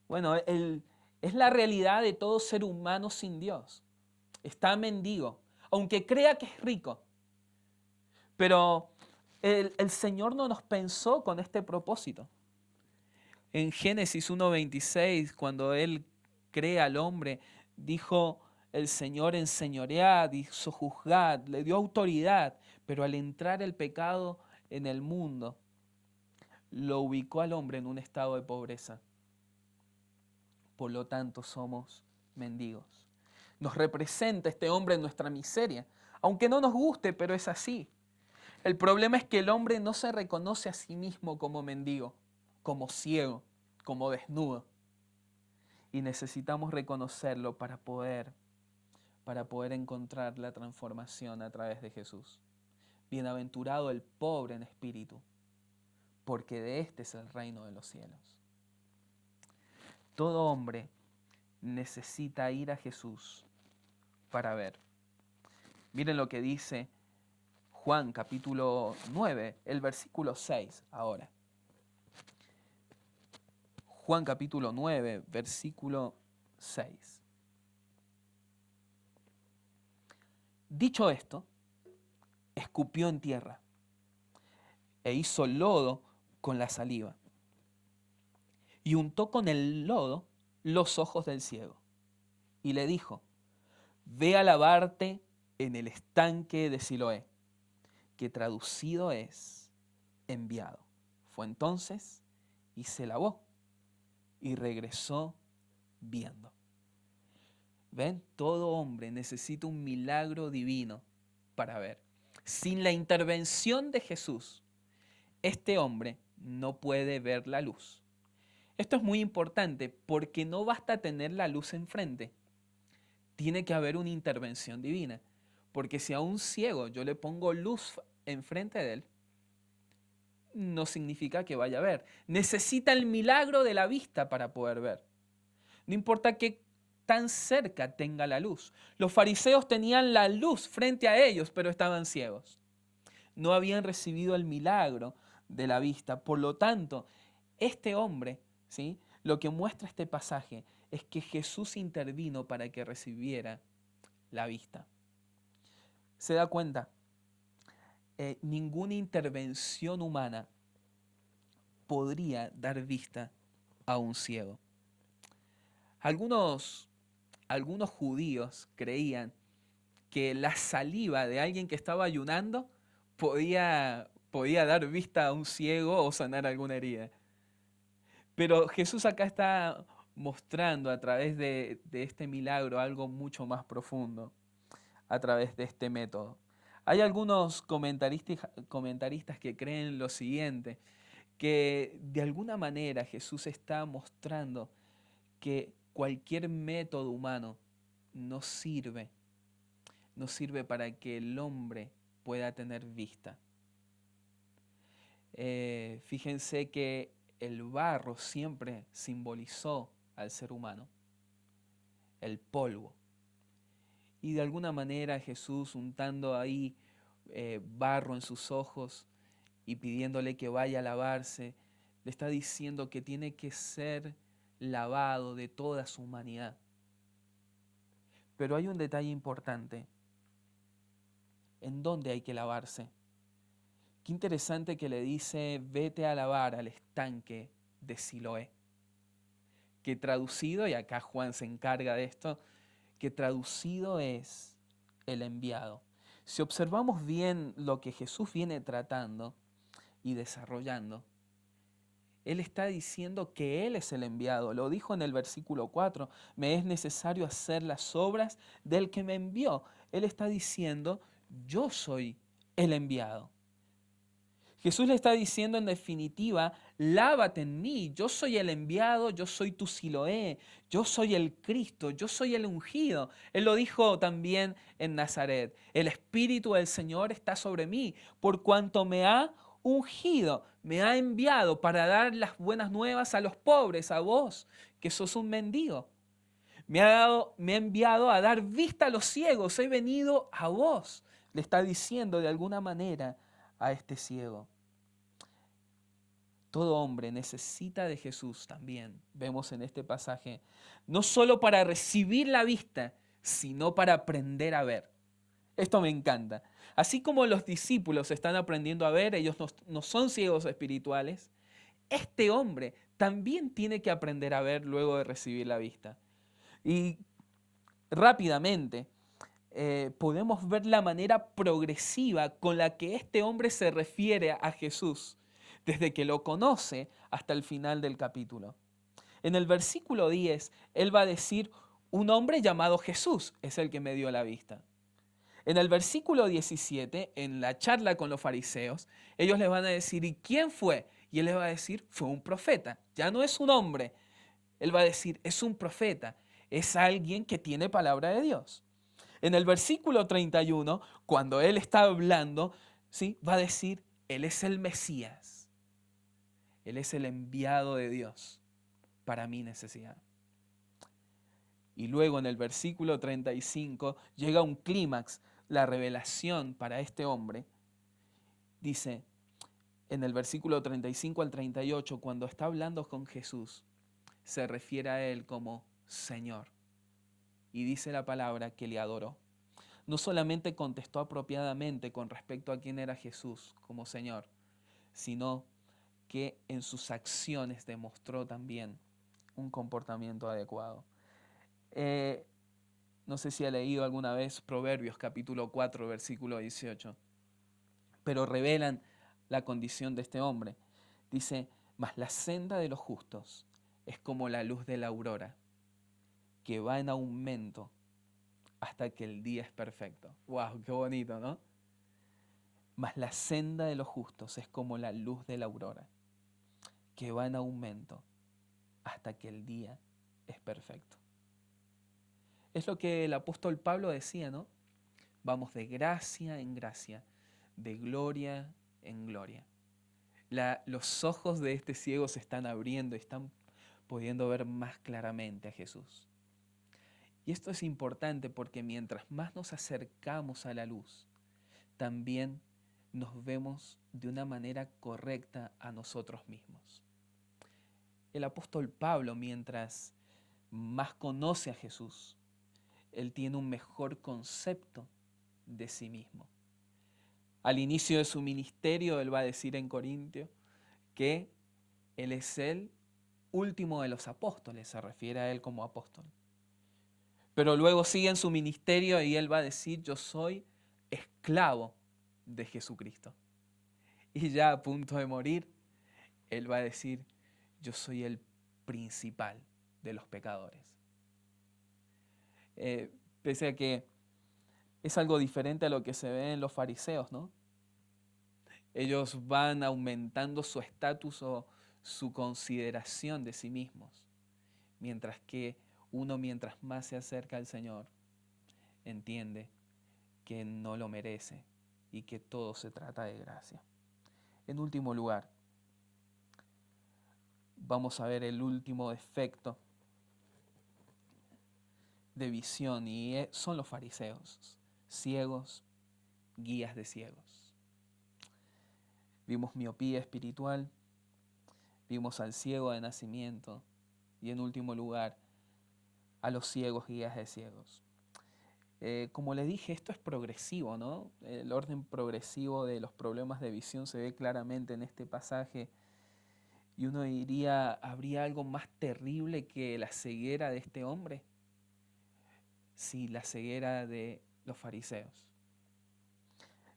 Bueno, es la realidad de todo ser humano sin Dios. Está mendigo, aunque crea que es rico. Pero el Señor no nos pensó con este propósito. En Génesis 1:26, cuando Él crea al hombre, dijo el Señor: enseñoread, hizo juzgad, le dio autoridad, pero al entrar el pecado en el mundo, lo ubicó al hombre en un estado de pobreza. Por lo tanto, somos mendigos. Nos representa este hombre en nuestra miseria, aunque no nos guste, pero es así. El problema es que el hombre no se reconoce a sí mismo como mendigo, como ciego, como desnudo. Y necesitamos reconocerlo para poder encontrar la transformación a través de Jesús. Bienaventurado el pobre en espíritu, porque de este es el reino de los cielos. Todo hombre necesita ir a Jesús para ver. Miren lo que dice Juan capítulo 9, el versículo 6 ahora. Juan capítulo 9, versículo 6. Dicho esto, escupió en tierra e hizo lodo con la saliva y untó con el lodo los ojos del ciego y le dijo: ve a lavarte en el estanque de Siloé, que traducido es enviado. Fue entonces y se lavó y regresó viendo. ¿Ven? Todo hombre necesita un milagro divino para ver. Sin la intervención de Jesús, este hombre no puede ver la luz. Esto es muy importante porque no basta tener la luz enfrente. Tiene que haber una intervención divina. Porque si a un ciego yo le pongo luz enfrente de él, no significa que vaya a ver. Necesita el milagro de la vista para poder ver. No importa qué tan cerca tenga la luz. Los fariseos tenían la luz frente a ellos, pero estaban ciegos. No habían recibido el milagro de la vista. Por lo tanto, este hombre, ¿sí?, lo que muestra este pasaje es que Jesús intervino para que recibiera la vista. ¿Se da cuenta? Ninguna intervención humana podría dar vista a un ciego. Algunos judíos creían que la saliva de alguien que estaba ayunando podía dar vista a un ciego o sanar alguna herida. Pero Jesús acá está mostrando a través de este milagro algo mucho más profundo. a través de este método. Hay algunos comentaristas que creen lo siguiente, que de alguna manera Jesús está mostrando que cualquier método humano no sirve para que el hombre pueda tener vista. Fíjense que el barro siempre simbolizó al ser humano, el polvo. Y de alguna manera Jesús, untando ahí barro en sus ojos y pidiéndole que vaya a lavarse, le está diciendo que tiene que ser lavado de toda su humanidad. Pero hay un detalle importante. ¿En dónde hay que lavarse? Qué interesante que le dice, vete a lavar al estanque de Siloé. Que traducido, y acá Juan se encarga de esto, que traducido es el enviado. Si observamos bien lo que Jesús viene tratando y desarrollando, Él está diciendo que Él es el enviado. Lo dijo en el versículo 4, me es necesario hacer las obras del que me envió. Él está diciendo, yo soy el enviado. Jesús le está diciendo en definitiva, lávate en mí, yo soy el enviado, yo soy tu Siloé, yo soy el Cristo, yo soy el ungido. Él lo dijo también en Nazaret, el Espíritu del Señor está sobre mí, por cuanto me ha ungido, me ha enviado para dar las buenas nuevas a los pobres, a vos, que sos un mendigo. Me ha enviado a dar vista a los ciegos, he venido a vos, le está diciendo de alguna manera a este ciego. Todo hombre necesita de Jesús también, vemos en este pasaje, no solo para recibir la vista, sino para aprender a ver. Esto me encanta. Así como los discípulos están aprendiendo a ver, ellos no son ciegos espirituales, este hombre también tiene que aprender a ver luego de recibir la vista. Y rápidamente podemos ver la manera progresiva con la que este hombre se refiere a Jesús, desde que lo conoce hasta el final del capítulo. En el versículo 10, él va a decir, un hombre llamado Jesús es el que me dio la vista. En el versículo 17, en la charla con los fariseos, ellos les van a decir, ¿y quién fue? Y él les va a decir, fue un profeta. Ya no es un hombre. Él va a decir, es un profeta. Es alguien que tiene palabra de Dios. En el versículo 31, cuando él está hablando, ¿sí? Va a decir, él es el Mesías. Él es el enviado de Dios para mi necesidad. Y luego en el versículo 35 llega un clímax, la revelación para este hombre. Dice en el versículo 35 al 38, cuando está hablando con Jesús, se refiere a él como Señor. Y dice la palabra que le adoró. No solamente contestó apropiadamente con respecto a quién era Jesús como Señor, sino que en sus acciones demostró también un comportamiento adecuado. No sé si ha leído alguna vez Proverbios capítulo 4, versículo 18, pero revelan la condición de este hombre. Dice, mas la senda de los justos es como la luz de la aurora, que va en aumento hasta que el día es perfecto. ¡Wow! ¡Qué bonito!, ¿no? Mas la senda de los justos es como la luz de la aurora, que va en aumento hasta que el día es perfecto. Es lo que el apóstol Pablo decía, ¿no? Vamos de gracia en gracia, de gloria en gloria. Los ojos de este ciego se están abriendo y están pudiendo ver más claramente a Jesús. Y esto es importante porque mientras más nos acercamos a la luz, también nos vemos de una manera correcta a nosotros mismos. El apóstol Pablo, mientras más conoce a Jesús, él tiene un mejor concepto de sí mismo. Al inicio de su ministerio, él va a decir en Corintio que él es el último de los apóstoles, se refiere a él como apóstol. Pero luego sigue en su ministerio y él va a decir, yo soy esclavo de Jesucristo. Y ya a punto de morir, él va a decir, yo soy el principal de los pecadores. Pese a que Es algo diferente a lo que se ve en los fariseos, ¿no? Ellos van aumentando su estatus o su consideración de sí mismos, mientras que uno, mientras más se acerca al Señor, entiende que no lo merece y que todo se trata de gracia. En último lugar, vamos a ver el último defecto de visión y son los fariseos, ciegos, guías de ciegos. Vimos miopía espiritual, vimos al ciego de nacimiento y en último lugar a los ciegos, guías de ciegos. Como les dije, esto es progresivo, ¿no? El orden progresivo de los problemas de visión se ve claramente en este pasaje y uno diría, ¿habría algo más terrible que la ceguera de este hombre? Sí, la ceguera de los fariseos.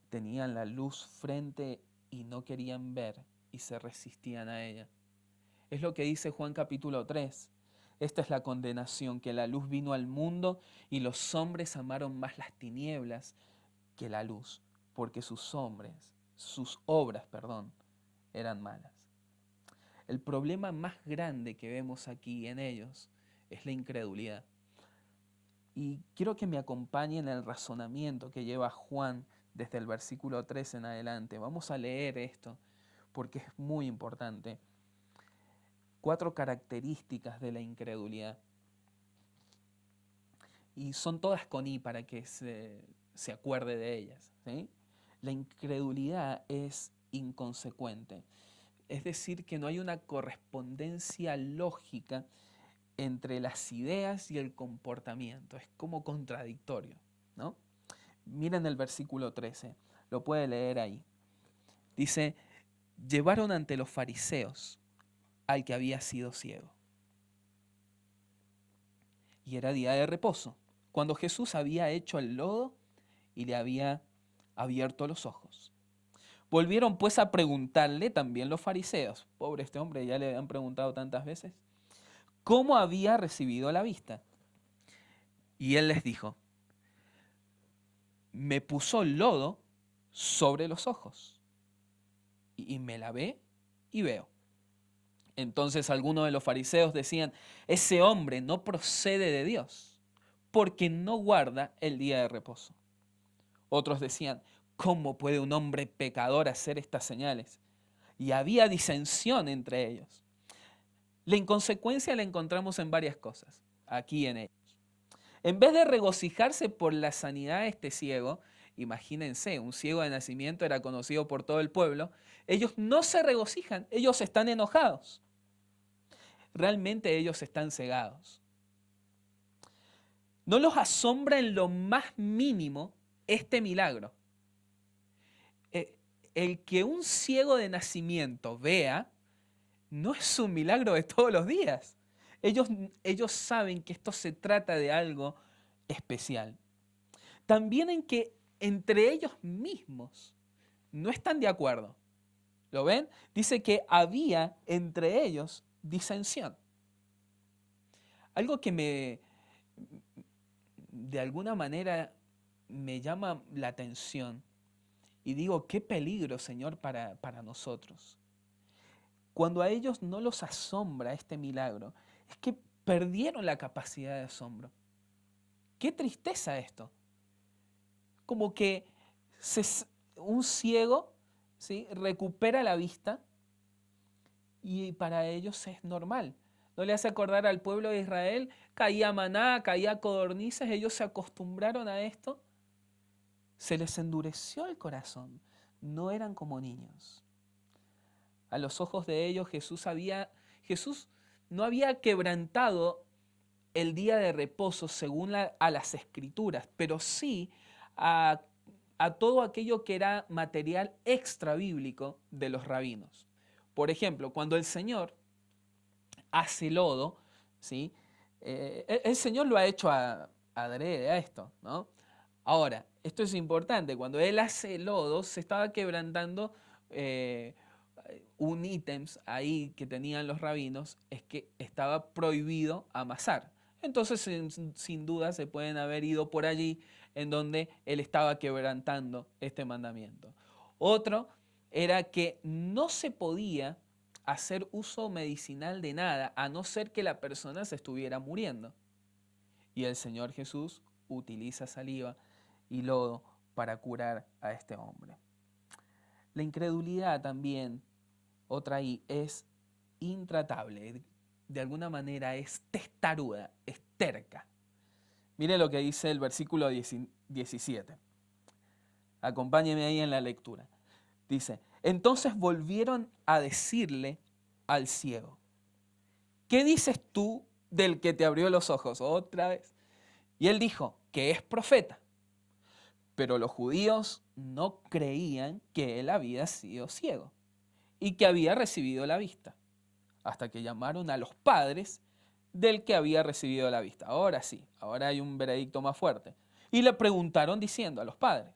Tenían la luz frente y no querían ver y se resistían a ella. Es lo que dice Juan capítulo 3. Esta es la condenación, que la luz vino al mundo y los hombres amaron más las tinieblas que la luz, porque sus obras, eran malas. El problema más grande que vemos aquí en ellos es la incredulidad. Y quiero que me acompañen en el razonamiento que lleva Juan desde el versículo 3 en adelante. Vamos a leer esto porque es muy importante. 4 características de la incredulidad. Y son todas con I para que se acuerde de ellas, ¿sí? La incredulidad es inconsecuente. Es decir, que no hay una correspondencia lógica entre las ideas y el comportamiento. Es como contradictorio, ¿no? Miren el versículo 13, lo puede leer ahí. Dice, llevaron ante los fariseos al que había sido ciego. Y era día de reposo, cuando Jesús había hecho el lodo y le había abierto los ojos. Volvieron pues a preguntarle también los fariseos, pobre este hombre, ya le habían preguntado tantas veces, cómo había recibido la vista. Y él les dijo, me puso lodo sobre los ojos y me lavé y veo. Entonces algunos de los fariseos decían, ese hombre no procede de Dios, porque no guarda el día de reposo. Otros decían, ¿cómo puede un hombre pecador hacer estas señales? Y había disensión entre ellos. La inconsecuencia la encontramos en varias cosas, aquí en ellos. En vez de regocijarse por la sanidad de este ciego, imagínense, un ciego de nacimiento era conocido por todo el pueblo, ellos no se regocijan, ellos están enojados. Realmente ellos están cegados. No los asombra en lo más mínimo este milagro. El que un ciego de nacimiento vea no es un milagro de todos los días. Ellos saben que esto se trata de algo especial. También en que entre ellos mismos no están de acuerdo. ¿Lo ven? Dice que había entre ellos disensión. Algo que de alguna manera me llama la atención y digo, qué peligro, Señor, para nosotros. Cuando a ellos no los asombra este milagro, es que perdieron la capacidad de asombro. Qué tristeza esto. Como que un ciego, ¿sí?, recupera la vista y para ellos es normal. ¿No le hace acordar al pueblo de Israel? Caía maná, caía codornices, ellos se acostumbraron a esto. Se les endureció el corazón. No eran como niños. A los ojos de ellos Jesús no había quebrantado el día de reposo según a las Escrituras, pero sí a todo aquello que era material extra bíblico de los rabinos. Por ejemplo, cuando el Señor hace lodo, ¿sí? El Señor lo ha hecho adrede a esto, ¿no? Ahora, esto es importante, cuando Él hace lodo se estaba quebrantando un ítem ahí que tenían los rabinos, es que estaba prohibido amasar. Entonces, sin duda, se pueden haber ido por allí en donde él estaba quebrantando este mandamiento. Otro era que no se podía hacer uso medicinal de nada, a no ser que la persona se estuviera muriendo. Y el Señor Jesús utiliza saliva y lodo para curar a este hombre. La incredulidad también, otra ahí, es intratable. De alguna manera es testaruda, es terca. Mire lo que dice el versículo 17. Acompáñeme ahí en la lectura. Dice, entonces volvieron a decirle al ciego, ¿qué dices tú del que te abrió los ojos? Otra vez. Y él dijo, que es profeta. Pero los judíos no creían que él había sido ciego y que había recibido la vista, hasta que llamaron a los padres del que había recibido la vista. Ahora sí, ahora hay un veredicto más fuerte. Y le preguntaron diciendo a los padres,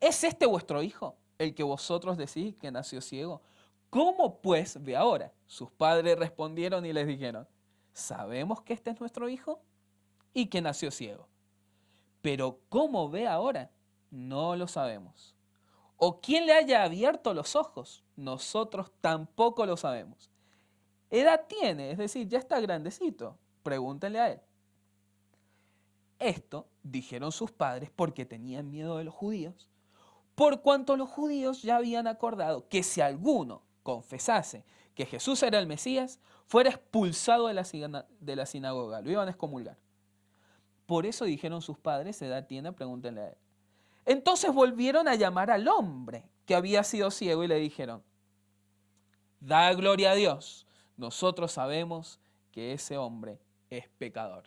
¿es este vuestro hijo, el que vosotros decís que nació ciego? ¿Cómo pues ve ahora? Sus padres respondieron y les dijeron, sabemos que este es nuestro hijo y que nació ciego. Pero ¿cómo ve ahora? No lo sabemos. ¿O quién le haya abierto los ojos? Nosotros tampoco lo sabemos. ¿Edad tiene? Es decir, ya está grandecito. Pregúntenle a él. Esto dijeron sus padres porque tenían miedo de los judíos, por cuanto los judíos ya habían acordado que si alguno confesase que Jesús era el Mesías, fuera expulsado de la sinagoga, lo iban a excomulgar. Por eso dijeron sus padres, ¿edad tiene? Pregúntenle a él. Entonces volvieron a llamar al hombre que había sido ciego y le dijeron, da gloria a Dios, nosotros sabemos que ese hombre es pecador.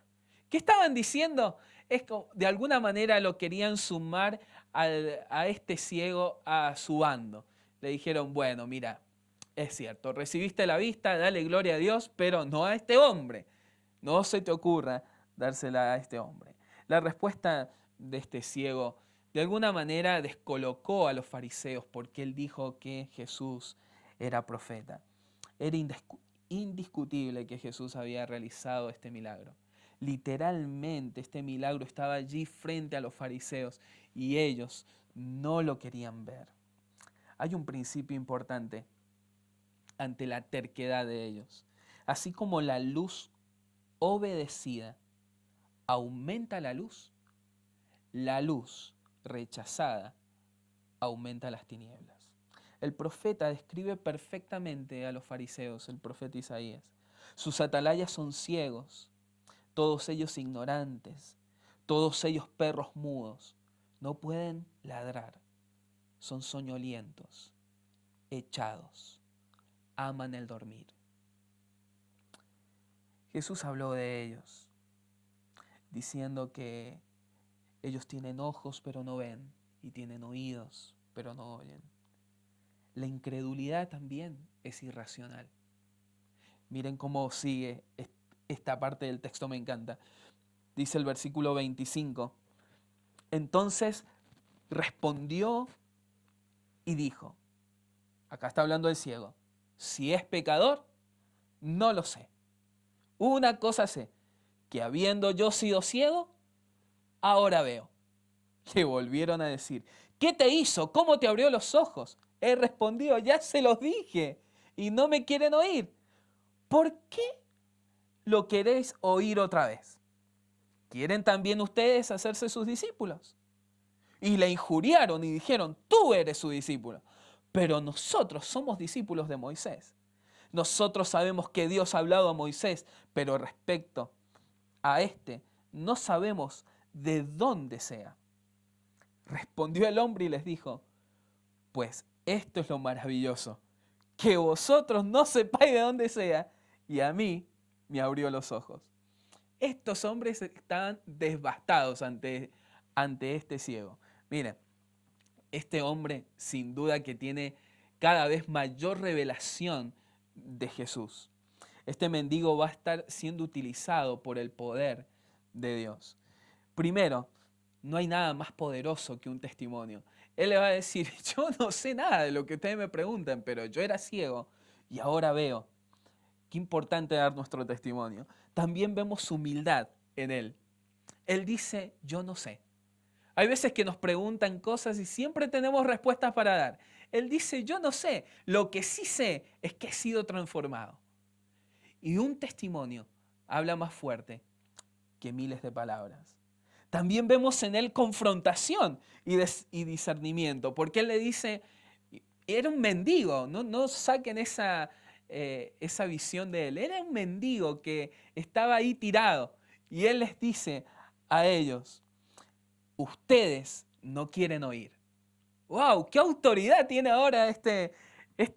¿Qué estaban diciendo? Es que de alguna manera lo querían sumar a este ciego a su bando. Le dijeron, bueno, mira, es cierto, recibiste la vista, dale gloria a Dios, pero no a este hombre. No se te ocurra dársela a este hombre. La respuesta de este ciego de alguna manera descolocó a los fariseos porque él dijo que Jesús era profeta. Era indiscutible que Jesús había realizado este milagro. Literalmente este milagro estaba allí frente a los fariseos y ellos no lo querían ver. Hay un principio importante ante la terquedad de ellos. Así como la luz obedecida aumenta la luz rechazada aumenta las tinieblas. El profeta describe perfectamente a los fariseos, el profeta Isaías. Sus atalayas son ciegos, todos ellos ignorantes, todos ellos perros mudos, no pueden ladrar, son soñolientos, echados, aman el dormir. Jesús habló de ellos, diciendo que ellos tienen ojos pero no ven y tienen oídos pero no oyen. La incredulidad también es irracional. Miren cómo sigue esta parte del texto, me encanta. Dice el versículo 25. Entonces respondió y dijo, acá está hablando el ciego, si es pecador, no lo sé. Una cosa sé, que habiendo yo sido ciego, ahora veo. Le volvieron a decir, ¿qué te hizo? ¿Cómo te abrió los ojos? Él respondió, ya se los dije y no me quieren oír. ¿Por qué lo queréis oír otra vez? ¿Quieren también ustedes hacerse sus discípulos? Y le injuriaron y dijeron, tú eres su discípulo. Pero nosotros somos discípulos de Moisés. Nosotros sabemos que Dios ha hablado a Moisés, pero respecto a este no sabemos de dónde sea. Respondió el hombre y les dijo, pues esto es lo maravilloso, que vosotros no sepáis de dónde sea, y a mí me abrió los ojos. Estos hombres estaban devastados ante este ciego. Miren, este hombre sin duda que tiene cada vez mayor revelación de Jesús. Este mendigo va a estar siendo utilizado por el poder de Dios. Primero, no hay nada más poderoso que un testimonio. Él le va a decir, yo no sé nada de lo que ustedes me preguntan, pero yo era ciego y ahora veo. Qué importante dar nuestro testimonio. También vemos humildad en él. Él dice, yo no sé. Hay veces que nos preguntan cosas y siempre tenemos respuestas para dar. Él dice, yo no sé. Lo que sí sé es que he sido transformado. Y un testimonio habla más fuerte que miles de palabras. También vemos en él confrontación y discernimiento, porque él le dice, era un mendigo, no saquen esa visión de él. Era un mendigo que estaba ahí tirado. Y él les dice a ellos, ustedes no quieren oír. ¡Wow! ¡Qué autoridad tiene ahora este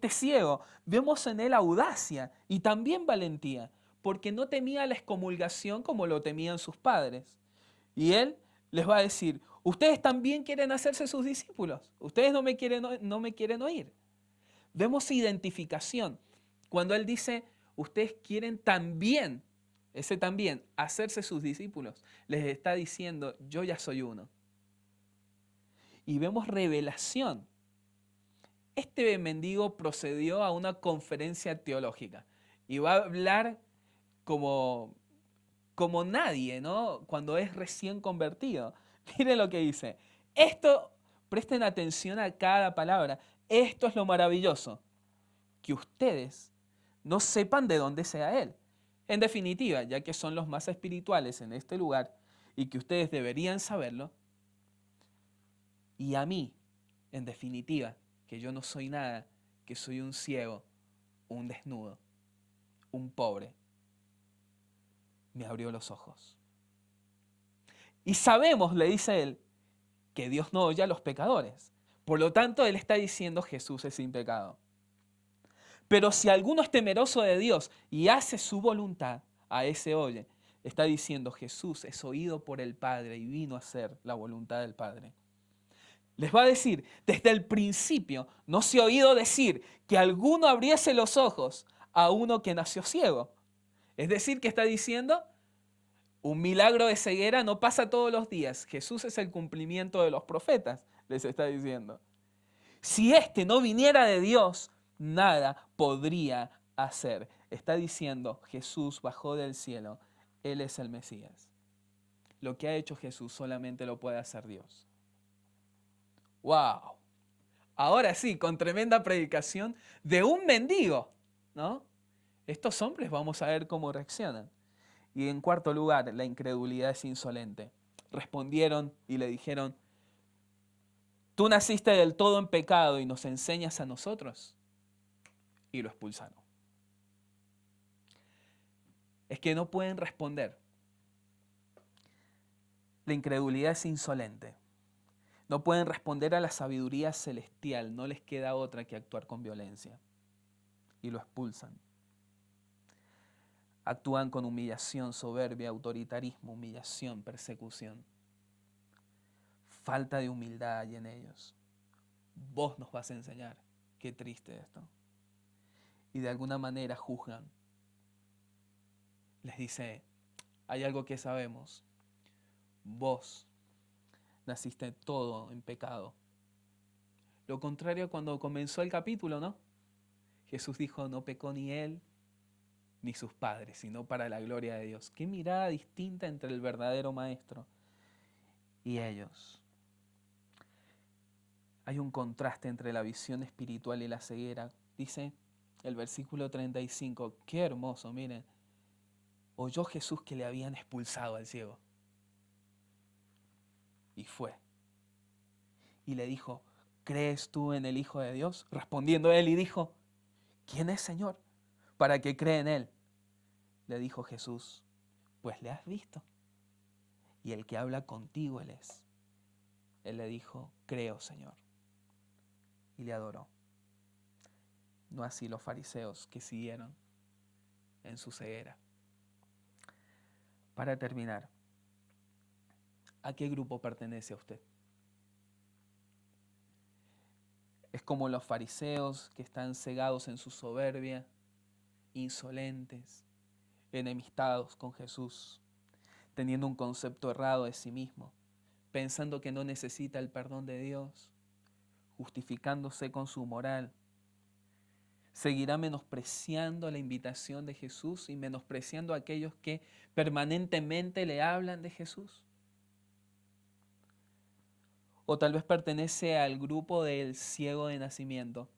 ciego! Vemos en él audacia y también valentía, porque no temía la excomulgación como lo temían sus padres. Y él les va a decir, ustedes también quieren hacerse sus discípulos, ustedes no me quieren oír. Vemos identificación. Cuando él dice, ustedes quieren también, ese también, hacerse sus discípulos, les está diciendo, yo ya soy uno. Y vemos revelación. Este mendigo procedió a una conferencia teológica y va a hablar como nadie, ¿no? Cuando es recién convertido. Miren lo que dice. Esto, presten atención a cada palabra. Esto es lo maravilloso, que ustedes no sepan de dónde sea Él. En definitiva, ya que son los más espirituales en este lugar y que ustedes deberían saberlo, y a mí, en definitiva, que yo no soy nada, que soy un ciego, un desnudo, un pobre, me abrió los ojos. Y sabemos, le dice él, que Dios no oye a los pecadores. Por lo tanto, él está diciendo Jesús es sin pecado. Pero si alguno es temeroso de Dios y hace su voluntad, a ese oye. Está diciendo Jesús es oído por el Padre y vino a hacer la voluntad del Padre. Les va a decir, desde el principio no se ha oído decir que alguno abriese los ojos a uno que nació ciego. Es decir, que está diciendo, un milagro de ceguera no pasa todos los días. Jesús es el cumplimiento de los profetas, les está diciendo. Si este no viniera de Dios, nada podría hacer. Está diciendo, Jesús bajó del cielo, Él es el Mesías. Lo que ha hecho Jesús solamente lo puede hacer Dios. ¡Wow! Ahora sí, con tremenda predicación de un mendigo, ¿no? Estos hombres vamos a ver cómo reaccionan. Y en cuarto lugar, la incredulidad es insolente. Respondieron y le dijeron, tú naciste del todo en pecado y nos enseñas a nosotros. Y lo expulsaron. Es que no pueden responder. La incredulidad es insolente. No pueden responder a la sabiduría celestial. No les queda otra que actuar con violencia. Y lo expulsan. Actúan con humillación, soberbia, autoritarismo, humillación, persecución. Falta de humildad hay en ellos. Vos nos vas a enseñar. Qué triste esto. Y de alguna manera juzgan. Les dice, hay algo que sabemos. Vos naciste todo en pecado. Lo contrario a cuando comenzó el capítulo, ¿no? Jesús dijo, no pecó ni él ni sus padres, sino para la gloria de Dios. Qué mirada distinta entre el verdadero maestro y ellos. Hay un contraste entre la visión espiritual y la ceguera. Dice el versículo 35, qué hermoso, miren. Oyó Jesús que le habían expulsado al ciego. Y fue. Y le dijo, ¿crees tú en el Hijo de Dios? Respondiendo él y dijo, ¿quién es, Señor? Para que cree en él. Le dijo Jesús, pues le has visto. Y el que habla contigo él es. Él le dijo, creo, Señor. Y le adoró. No así los fariseos que siguieron en su ceguera. Para terminar, ¿a qué grupo pertenece a usted? Es como los fariseos que están cegados en su soberbia, insolentes, enemistados con Jesús, teniendo un concepto errado de sí mismo, pensando que no necesita el perdón de Dios, justificándose con su moral, ¿Seguirá menospreciando la invitación de Jesús y menospreciando a aquellos que permanentemente le hablan de Jesús? O tal vez pertenece al grupo del ciego de nacimiento.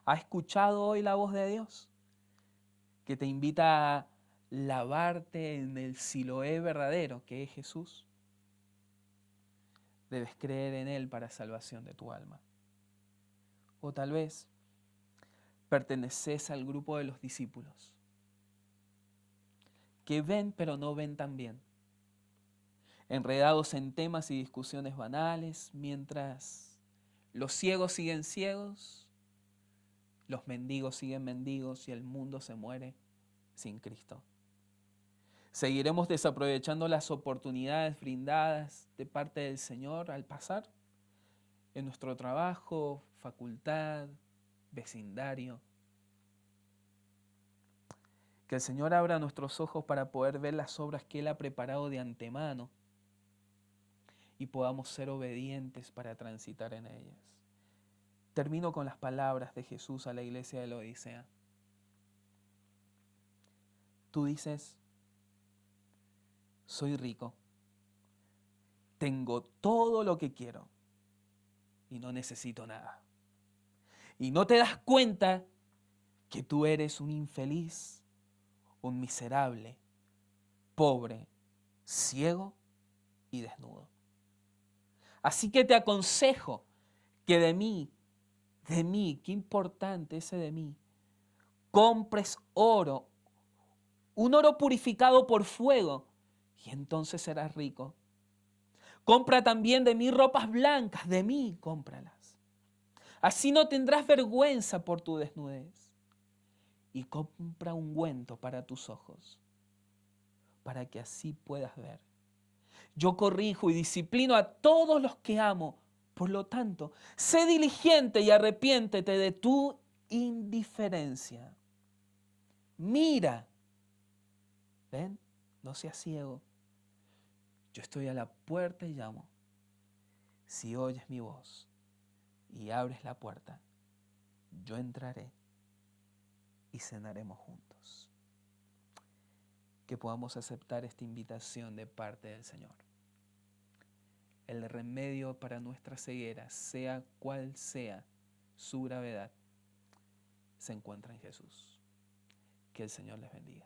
¿Ha escuchado hoy la voz de Dios que te invita a lavarte en el Siloé verdadero, que es Jesús? Debes creer en Él para salvación de tu alma. O tal vez perteneces al grupo de los discípulos, que ven pero no ven tan bien, enredados en temas y discusiones banales, mientras los ciegos siguen ciegos, los mendigos siguen mendigos y el mundo se muere sin Cristo. ¿Seguiremos desaprovechando las oportunidades brindadas de parte del Señor al pasar en nuestro trabajo, facultad, vecindario? Que el Señor abra nuestros ojos para poder ver las obras que Él ha preparado de antemano y podamos ser obedientes para transitar en ellas. Termino con las palabras de Jesús a la iglesia de la Odisea. Tú dices: soy rico, tengo todo lo que quiero y no necesito nada. Y no te das cuenta que tú eres un infeliz, un miserable, pobre, ciego y desnudo. Así que te aconsejo que de mí, qué importante ese de mí, compres oro, un oro purificado por fuego, y entonces serás rico. Compra también de mí ropas blancas, de mí cómpralas. Así no tendrás vergüenza por tu desnudez. Y compra ungüento para tus ojos, para que así puedas ver. Yo corrijo y disciplino a todos los que amo. Por lo tanto, sé diligente y arrepiéntete de tu indiferencia. Mira, ven, no seas ciego. Yo estoy a la puerta y llamo. Si oyes mi voz y abres la puerta, yo entraré y cenaremos juntos. Que podamos aceptar esta invitación de parte del Señor. El remedio para nuestra ceguera, sea cual sea su gravedad, se encuentra en Jesús. Que el Señor les bendiga.